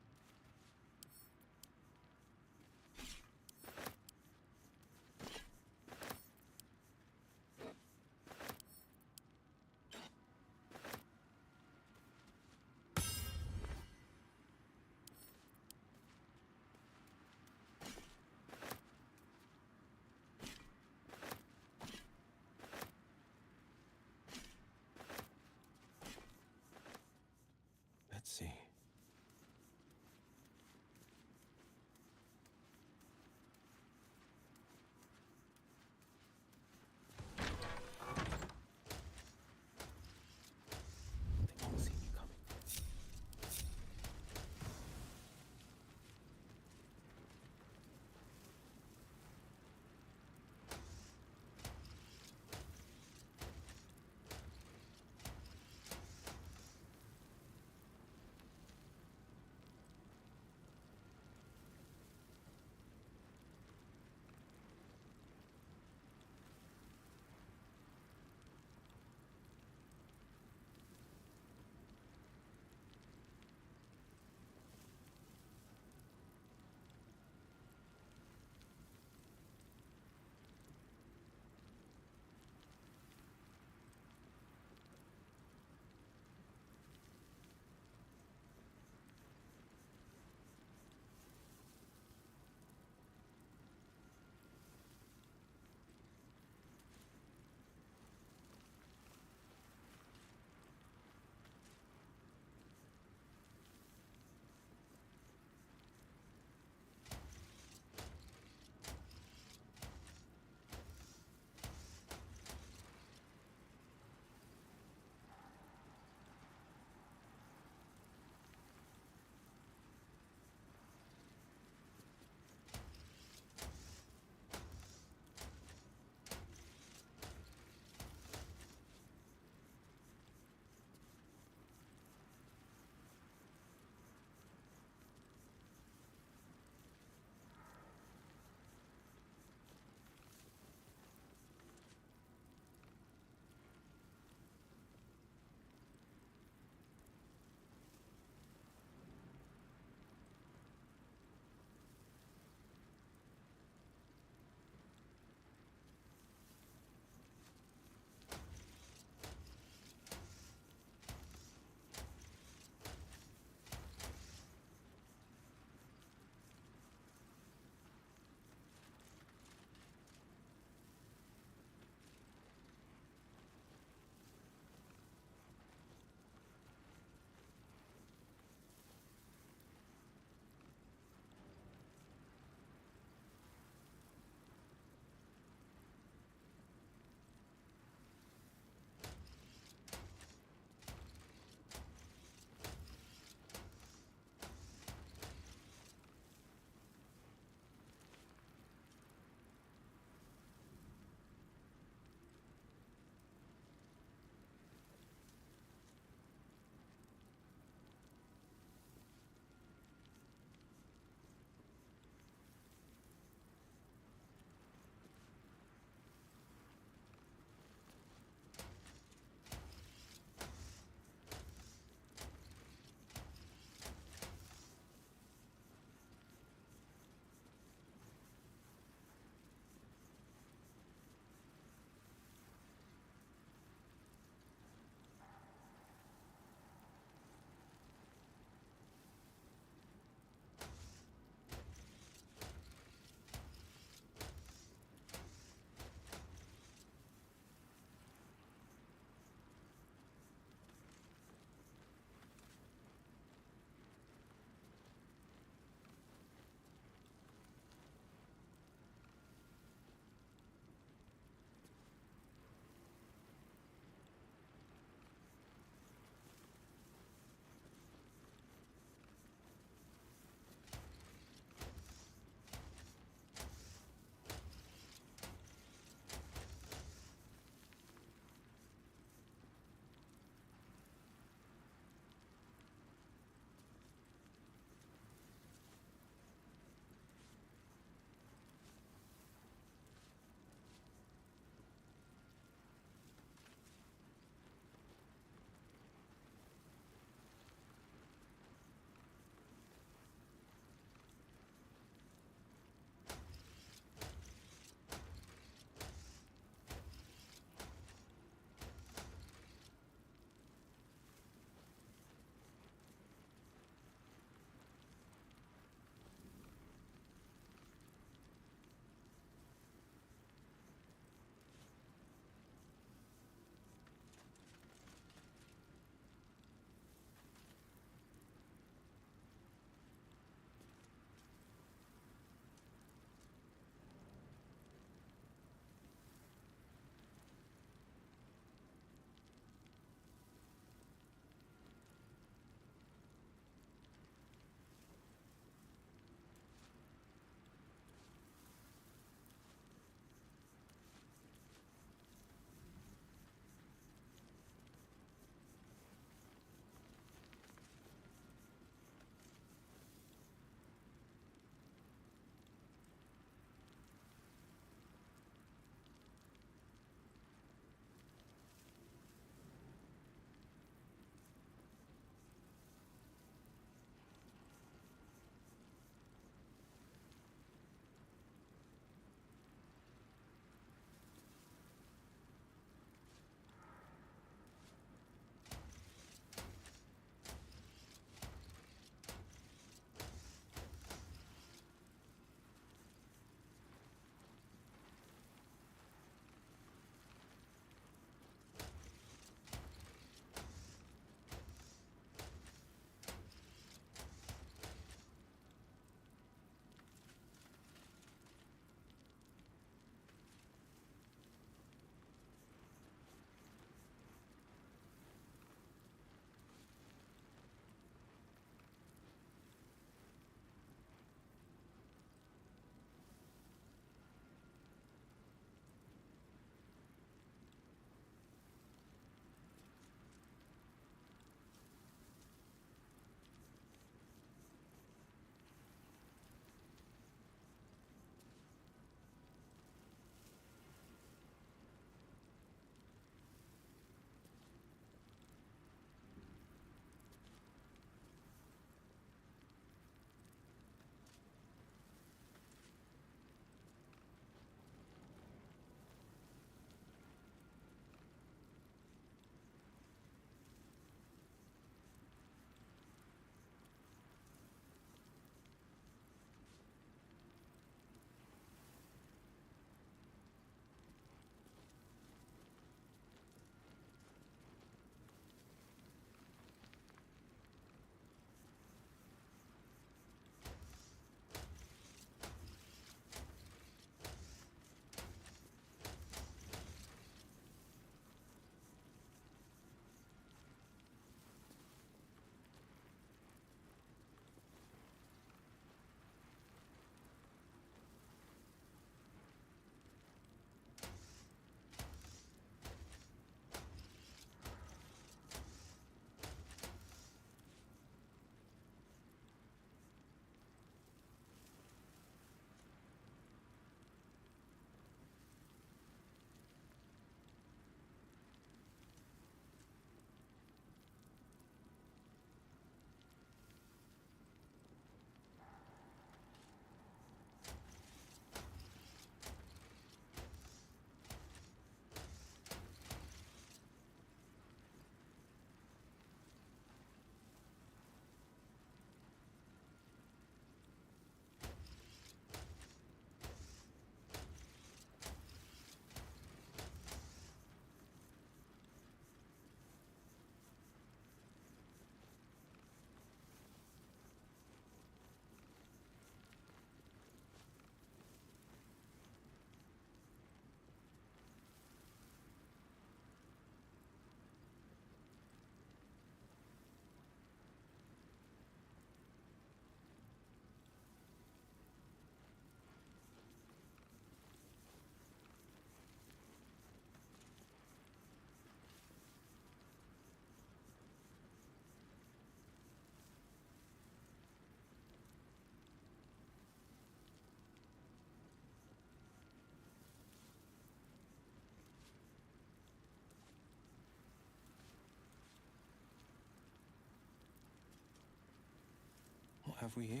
have we here?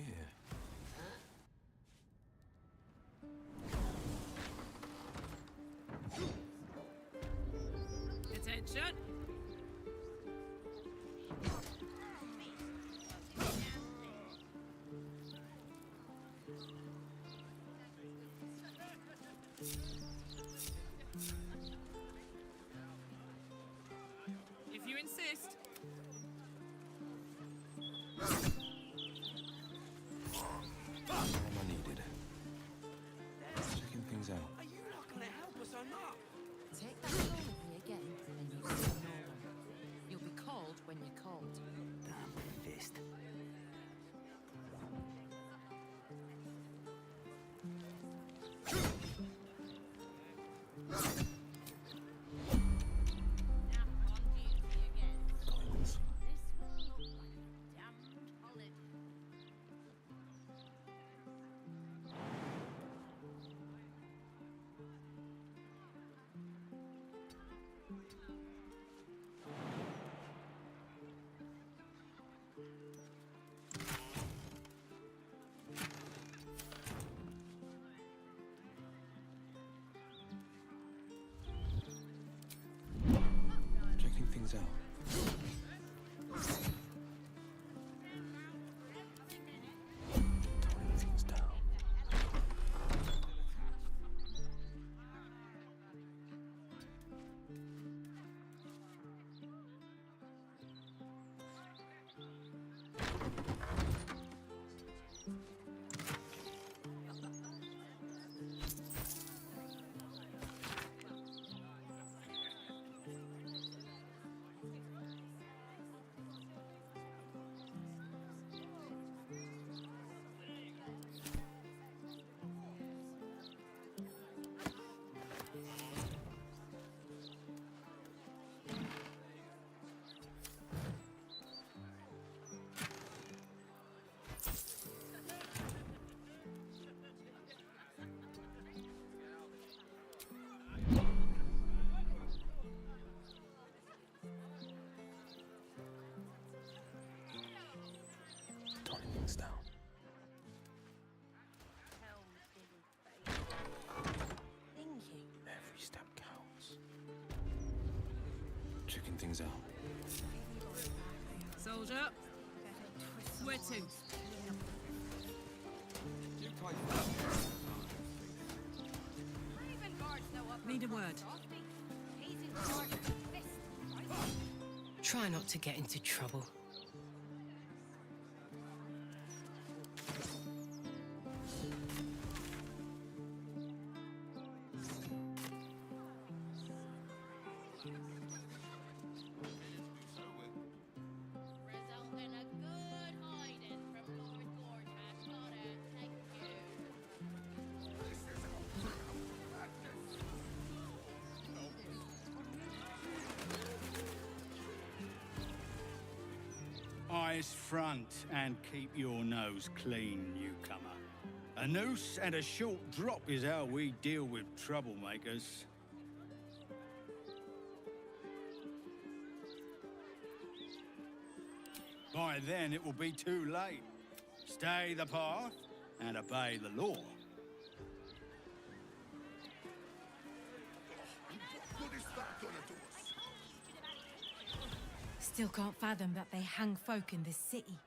Attention! If you insist. All I needed. Checking things out. Are you not gonna help us or not? Take that phone with me again, and you see no one. You'll be called when you're called. Damn fist. Checking things out. Toning things down. Toning things down. Every step counts. Checking things out. Soldier. Where to? Need a word. Try not to get into trouble. Eyes front and keep your nose clean, newcomer. A noose and a short drop is how we deal with troublemakers. By then it will be too late. Stay the path and obey the law. What is that gonna do us? Still can't fathom that they hang folk in this city.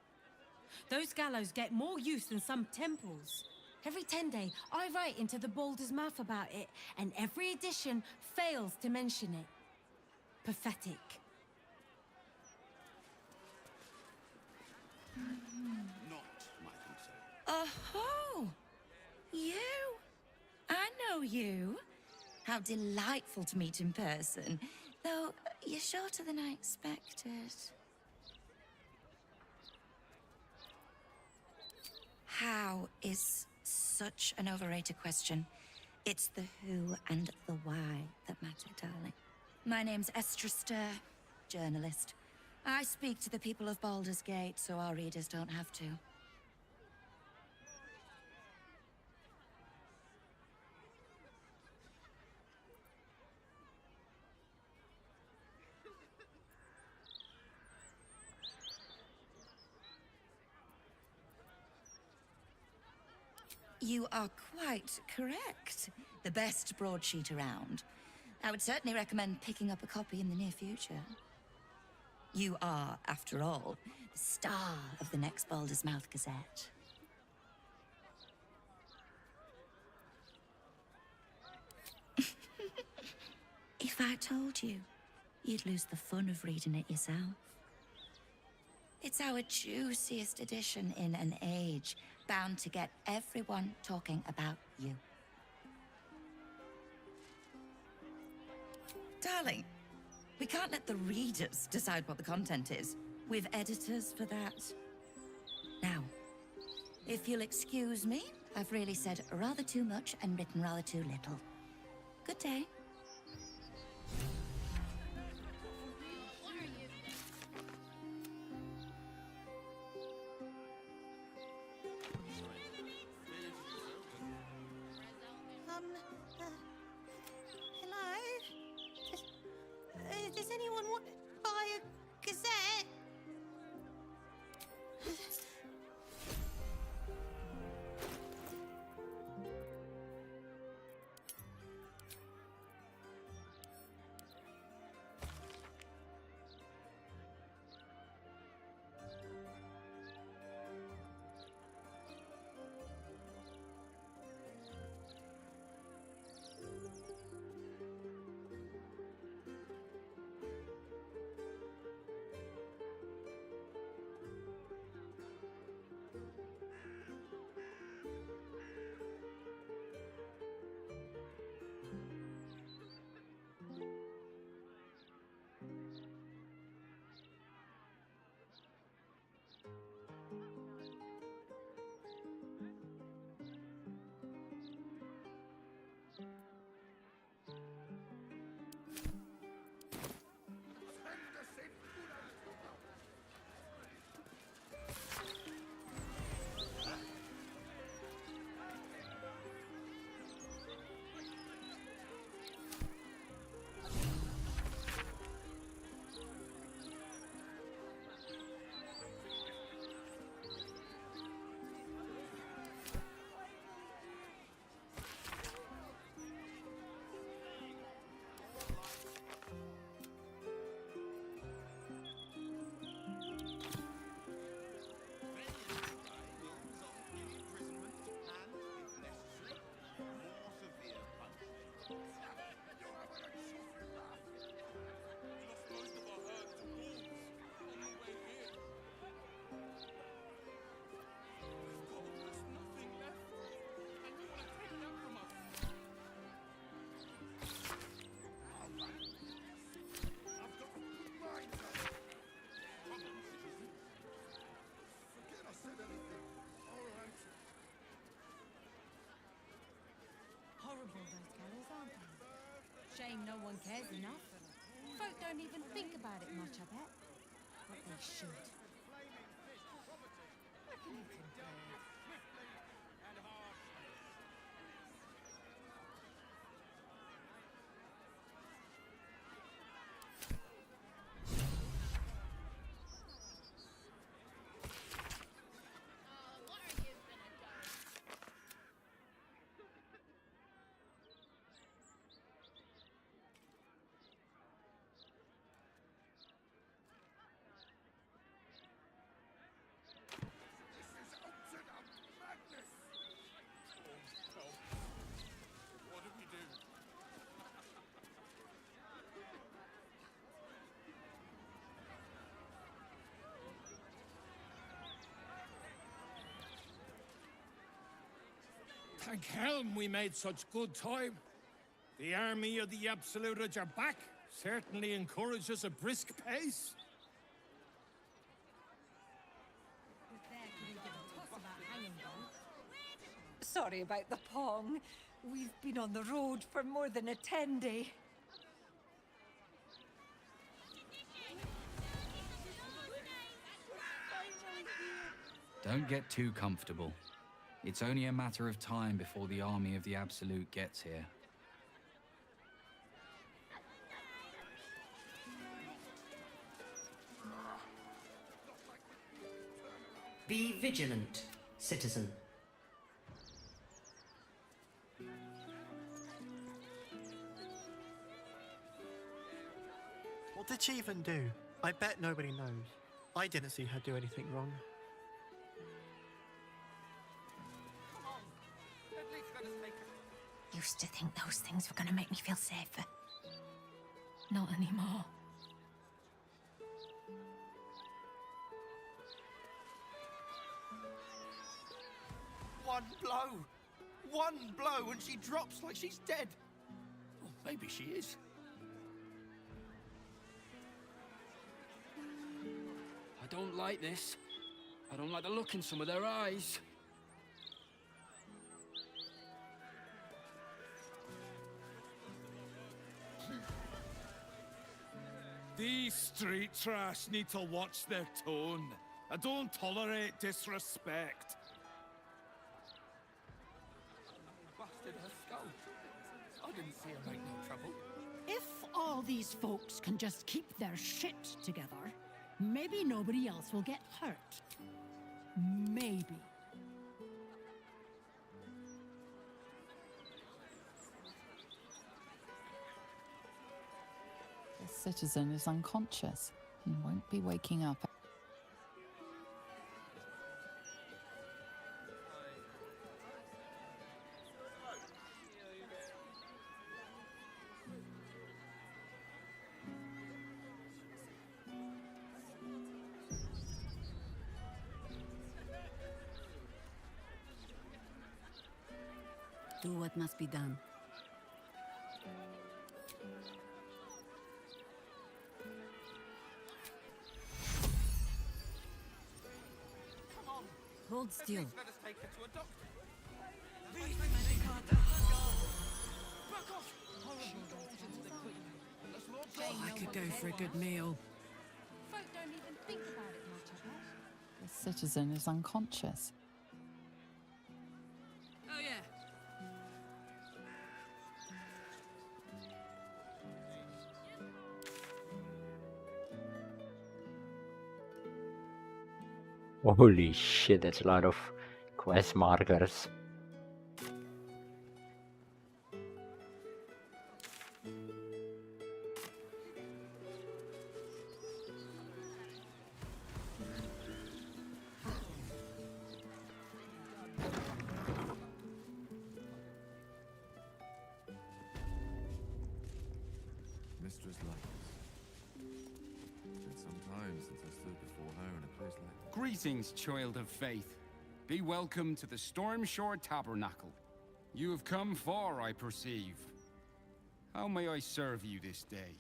Those gallows get more use than some temples. Every 10 day, I write into the Baldur's mouth about it, and every edition fails to mention it. Pathetic. Not my concern. Oh, you? I know you. How delightful to meet in person. Though, you're shorter than I expected. How is such an overrated question. It's the who and the why that matter, darling. My name's Estra Stir, journalist. I speak to the people of Baldur's Gate so our readers don't have to. You are quite correct. The best broadsheet around. I would certainly recommend picking up a copy in the near future. You are, after all, the star of the next Baldur's Mouth Gazette. If I told you, you'd lose the fun of reading it yourself. It's our juiciest edition in an age bound to get everyone talking about you. Darling, we can't let the readers decide what the content is. We've editors for that. Now, if you'll excuse me, I've really said rather too much and written rather too little. Good day. Hello? Does anyone want to buy a gazette? Horrible, those gallows, aren't they? Shame no one cares enough. Folk don't even think about it much, I bet. But they should. How can you compare? What do we do? Thank helm we made such good time. The army of the Absolute are back. Certainly encourages a brisk pace. Sorry about the pong. We've been on the road for more than a 10-day. Don't get too comfortable. It's only a matter of time before the army of the Absolute gets here. Be vigilant, citizen. What did she even do? I bet nobody knows. I didn't see her do anything wrong. Used to think those things were gonna make me feel safer. Not anymore. One blow! One blow and she drops like she's dead! Well, maybe she is. I don't like this. I don't like the look in some of their eyes. These street trash need to watch their tone. I don't tolerate disrespect. Busted her skull. I didn't see her make no trouble. If all these folks can just keep their shit together, maybe nobody else will get hurt. Maybe. The citizen is unconscious and won't be waking up. Do what must be done. Hold still. Let us take her to a doctor. I could go for a good meal. Folk don't even think about it much, I bet. The citizen is unconscious. Oh, yeah. Holy shit, that's a lot of quest markers. Mistress Lights. It's been some time since I stood before her in a place like Greetings, child of faith. Be welcome to the Stormshore Tabernacle. You have come far, I perceive. How may I serve you this day?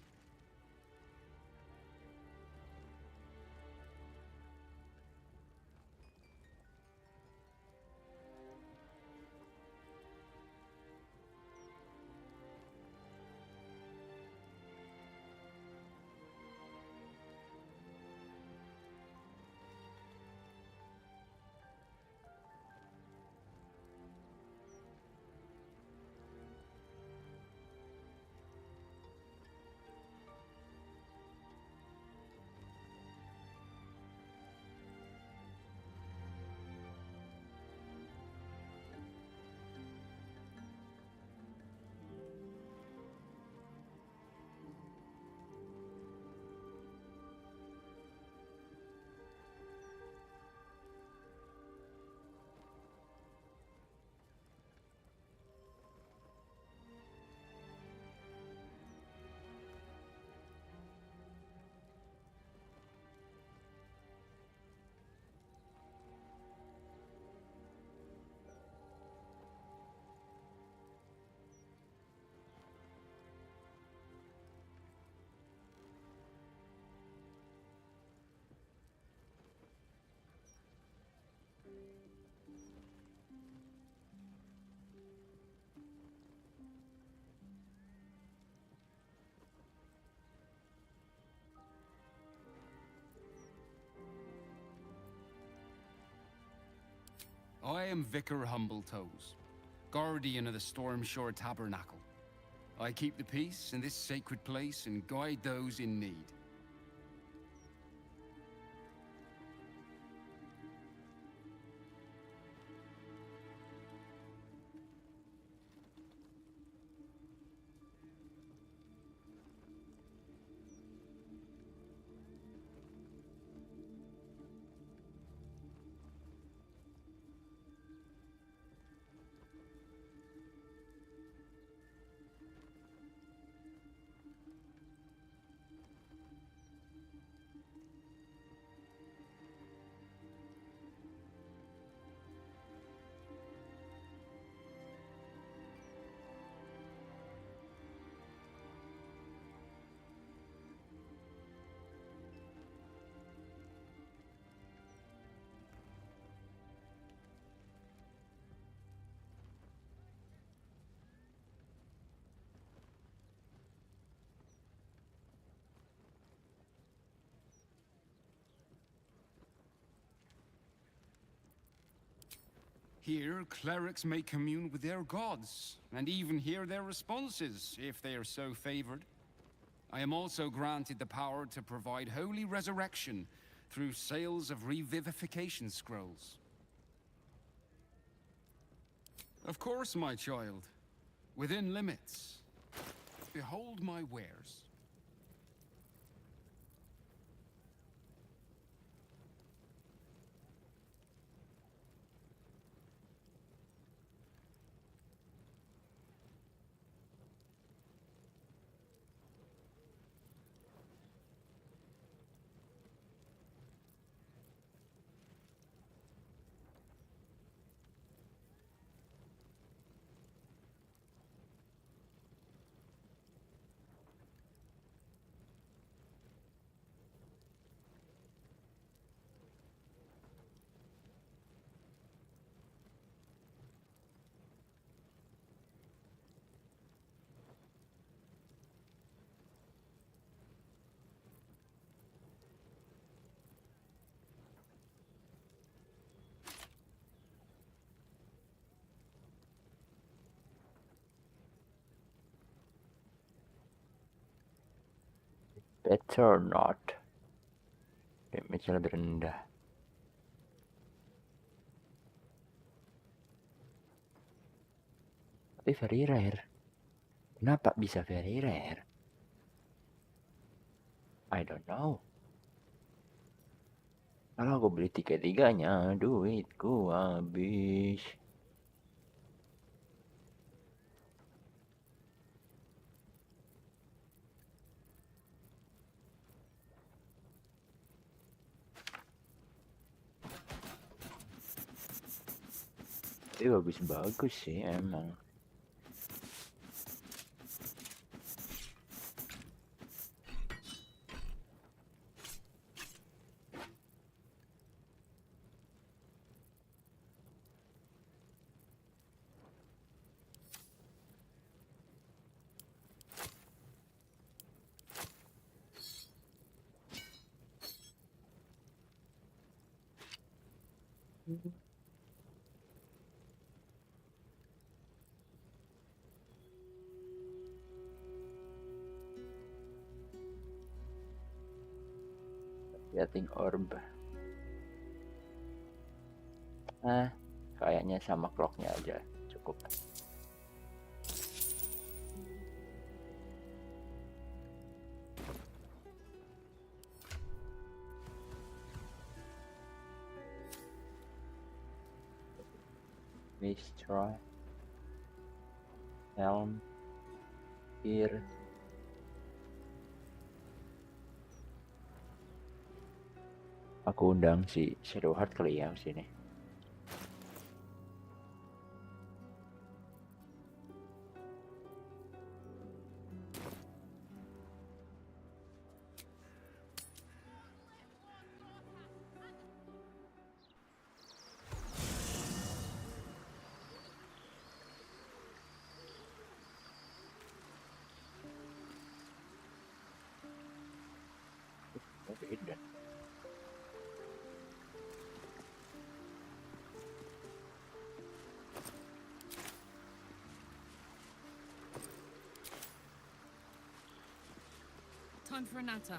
I am Vicar Humbletoes, guardian of the Stormshore Tabernacle. I keep the peace in this sacred place and guide those in need. Here, clerics may commune with their gods, and even hear their responses, if they are so favored. I am also granted the power to provide holy resurrection through sales of revivification scrolls. Of course, my child. Within limits. Behold my wares. Better not. Damage-nya lebih rendah. Tapi very rare. Kenapa bisa very rare? I don't know. Kalau aku beli tiga-tiganya, duitku habis. Tapi bagus-bagus sih emang. Getting orb. Kayaknya sama clocknya aja cukup. Let's try. Helm. Gear. Aku undang si Shadowheart kali ya sini. Beda. Time for a natter.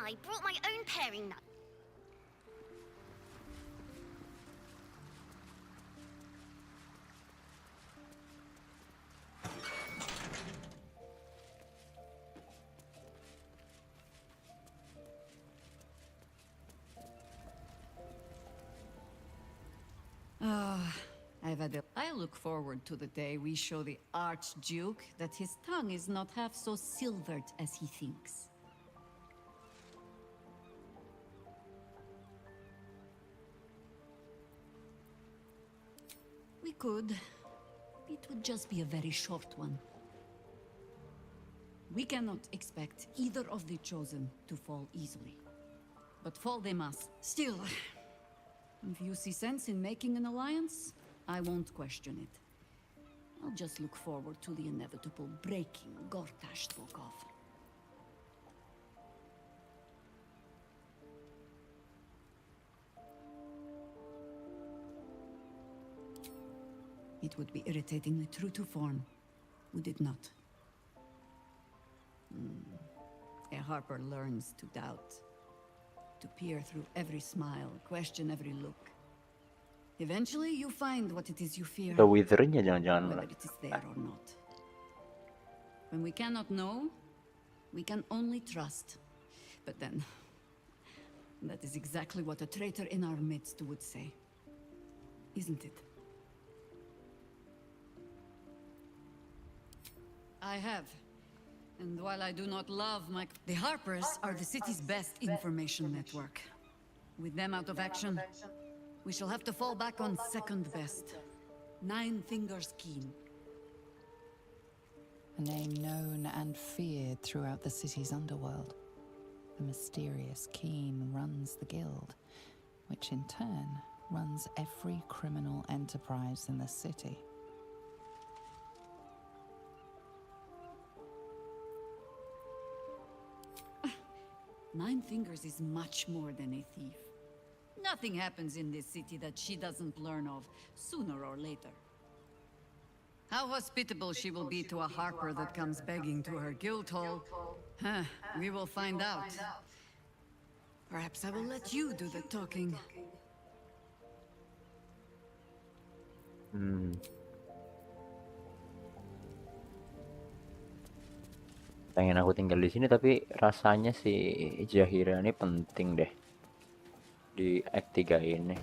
I brought my own pairing nut. I look forward to the day we show the Archduke that his tongue is not half so silvered as he thinks. We could. It would just be a very short one. We cannot expect either of the Chosen to fall easily. But fall they must. Still, if you see sense in making an alliance, I won't question it. I'll just look forward to the inevitable breaking Gortash spoke of. It would be irritatingly true to form, would it not? A Harper learns to doubt, to peer through every smile, question every look. Eventually, you find what it is you fear, The Wither-nya jangan-jangan whether malah. it is there or not. When we cannot know, we can only trust. But then, that is exactly what a traitor in our midst would say. Isn't it? I have. And while I do not love my... The Harpers are the city's best information network. With them out of action, we shall have to fall back on second best. Nine Fingers Keen. A name known and feared throughout the city's underworld. The mysterious Keen runs the guild, which in turn runs every criminal enterprise in the city. Nine Fingers is much more than a thief. Nothing happens in this city that she doesn't learn of, sooner or later. How hospitable she will be to a Harper that comes begging to her guild hall, we will find out. Perhaps I will let you do the talking. Pengen aku tinggal di sini, tapi rasanya si Zahira ini penting deh di Act 3 ini.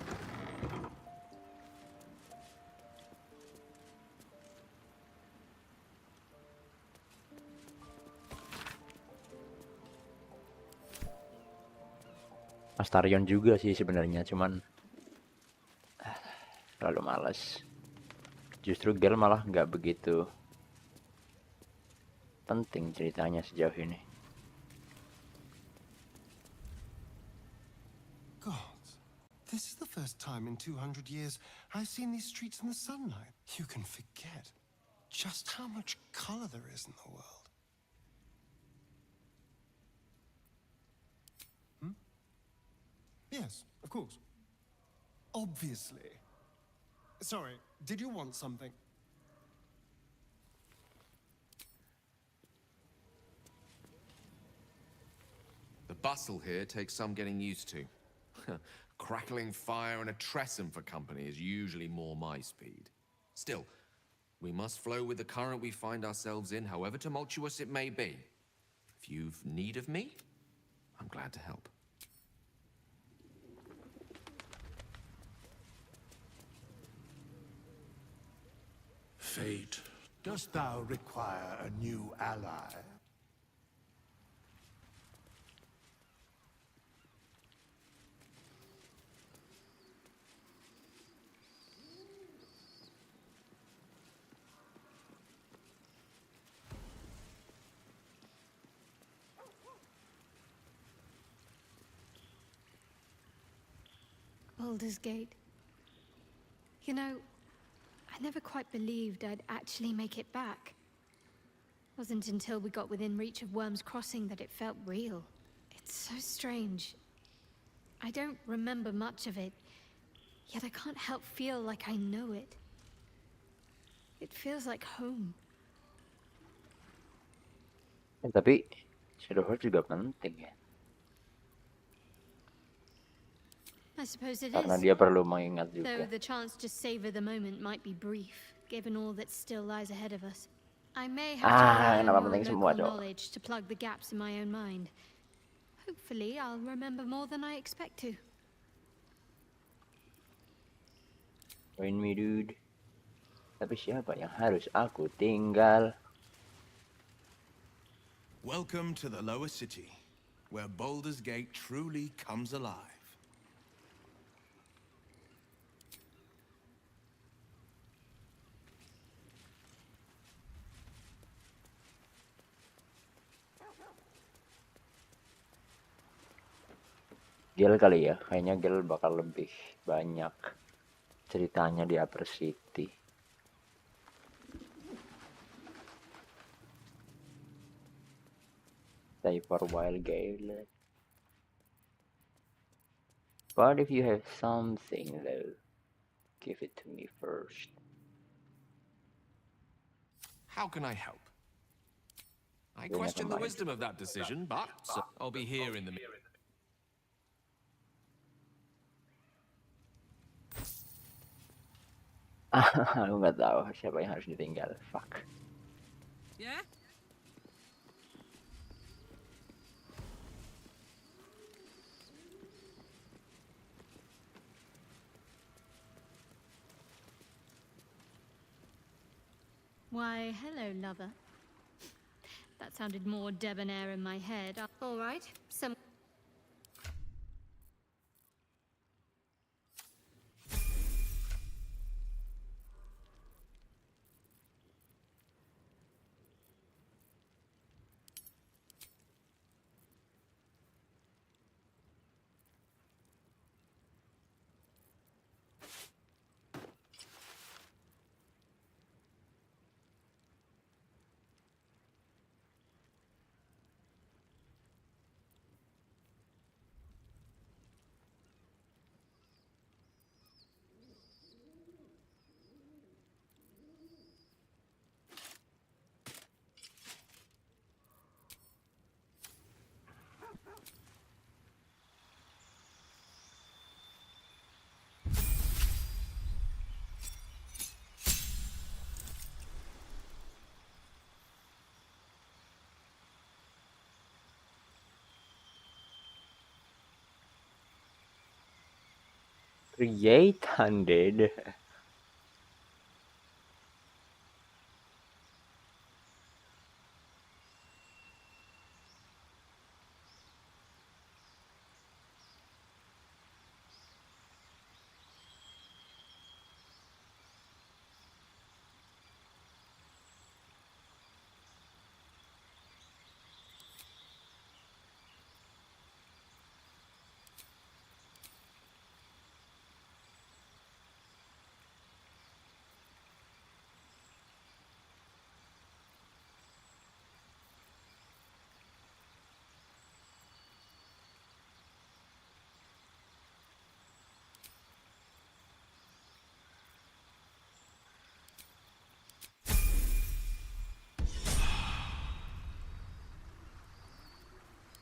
Astarion juga sih sebenarnya, cuman terlalu malas. Justru Gel malah nggak begitu penting ceritanya sejauh ini. God, this is the first time in 200 years I've seen these streets in the sunlight. You can forget just how much color there is in the world. Yes, of course. Obviously. Sorry, did you want something? The bustle here takes some getting used to. Crackling fire and a tresson for company is usually more my speed. Still, we must flow with the current we find ourselves in, however tumultuous it may be. If you've need of me, I'm glad to help. Fate, dost thou require a new ally? Baldur's Gate. You know, I never quite believed I'd actually make it back. Wasn't until we got within reach of Worm's Crossing that it felt real. It's so strange. I don't remember much of it, yet I can't help feel like I know it. It feels like home. Tapi Shadowheart juga penting ya. I suppose it Karena is. dia perlu mengingat Though juga. the chance to savor the moment might be brief, given all that still lies ahead of us. I may have to rely on kenapa more penting semua, local Cok? knowledge to plug the gaps in my own mind. Hopefully, I'll remember more than I expect to. Join me, dude. Tapi siapa yang harus aku tinggal? Welcome to the lower city, where Baldur's Gate truly comes alive. Gel kali ya, kayaknya Gel bakal lebih banyak ceritanya di Upper City. Stay for a while, Gale. But if you have something though, give it to me first. How can I help? I Dia question the kembali. wisdom of that decision, but I'll be here in the minute. Aku nggak tahu siapa yang harus ditinggal. Fuck. Yeah? Why, hello, lover. That sounded more debonair in my head. All right, some... Create Undead.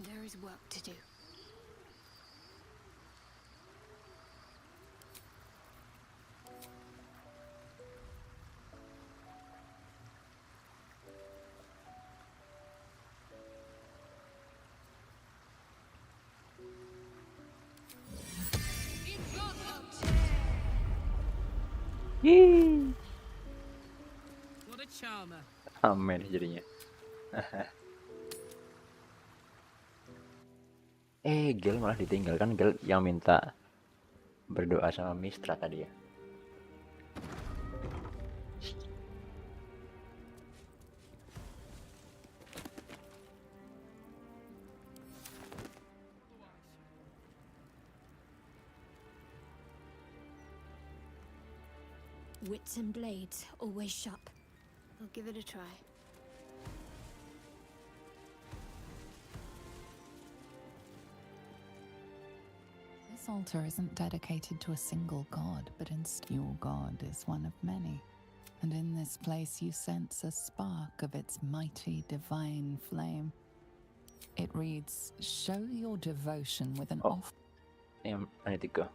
There is work to do. Yeay. What a charmer. Amin jadinya. Gel malah ditinggalkan. Gel yang minta berdoa sama Mistra tadi ya. Wits and blades, always sharp. I'll give it a try. This altar isn't dedicated to a single god, but instead your god is one of many. And in this place you sense a spark of its mighty divine flame. It reads, show your devotion with an I need to go.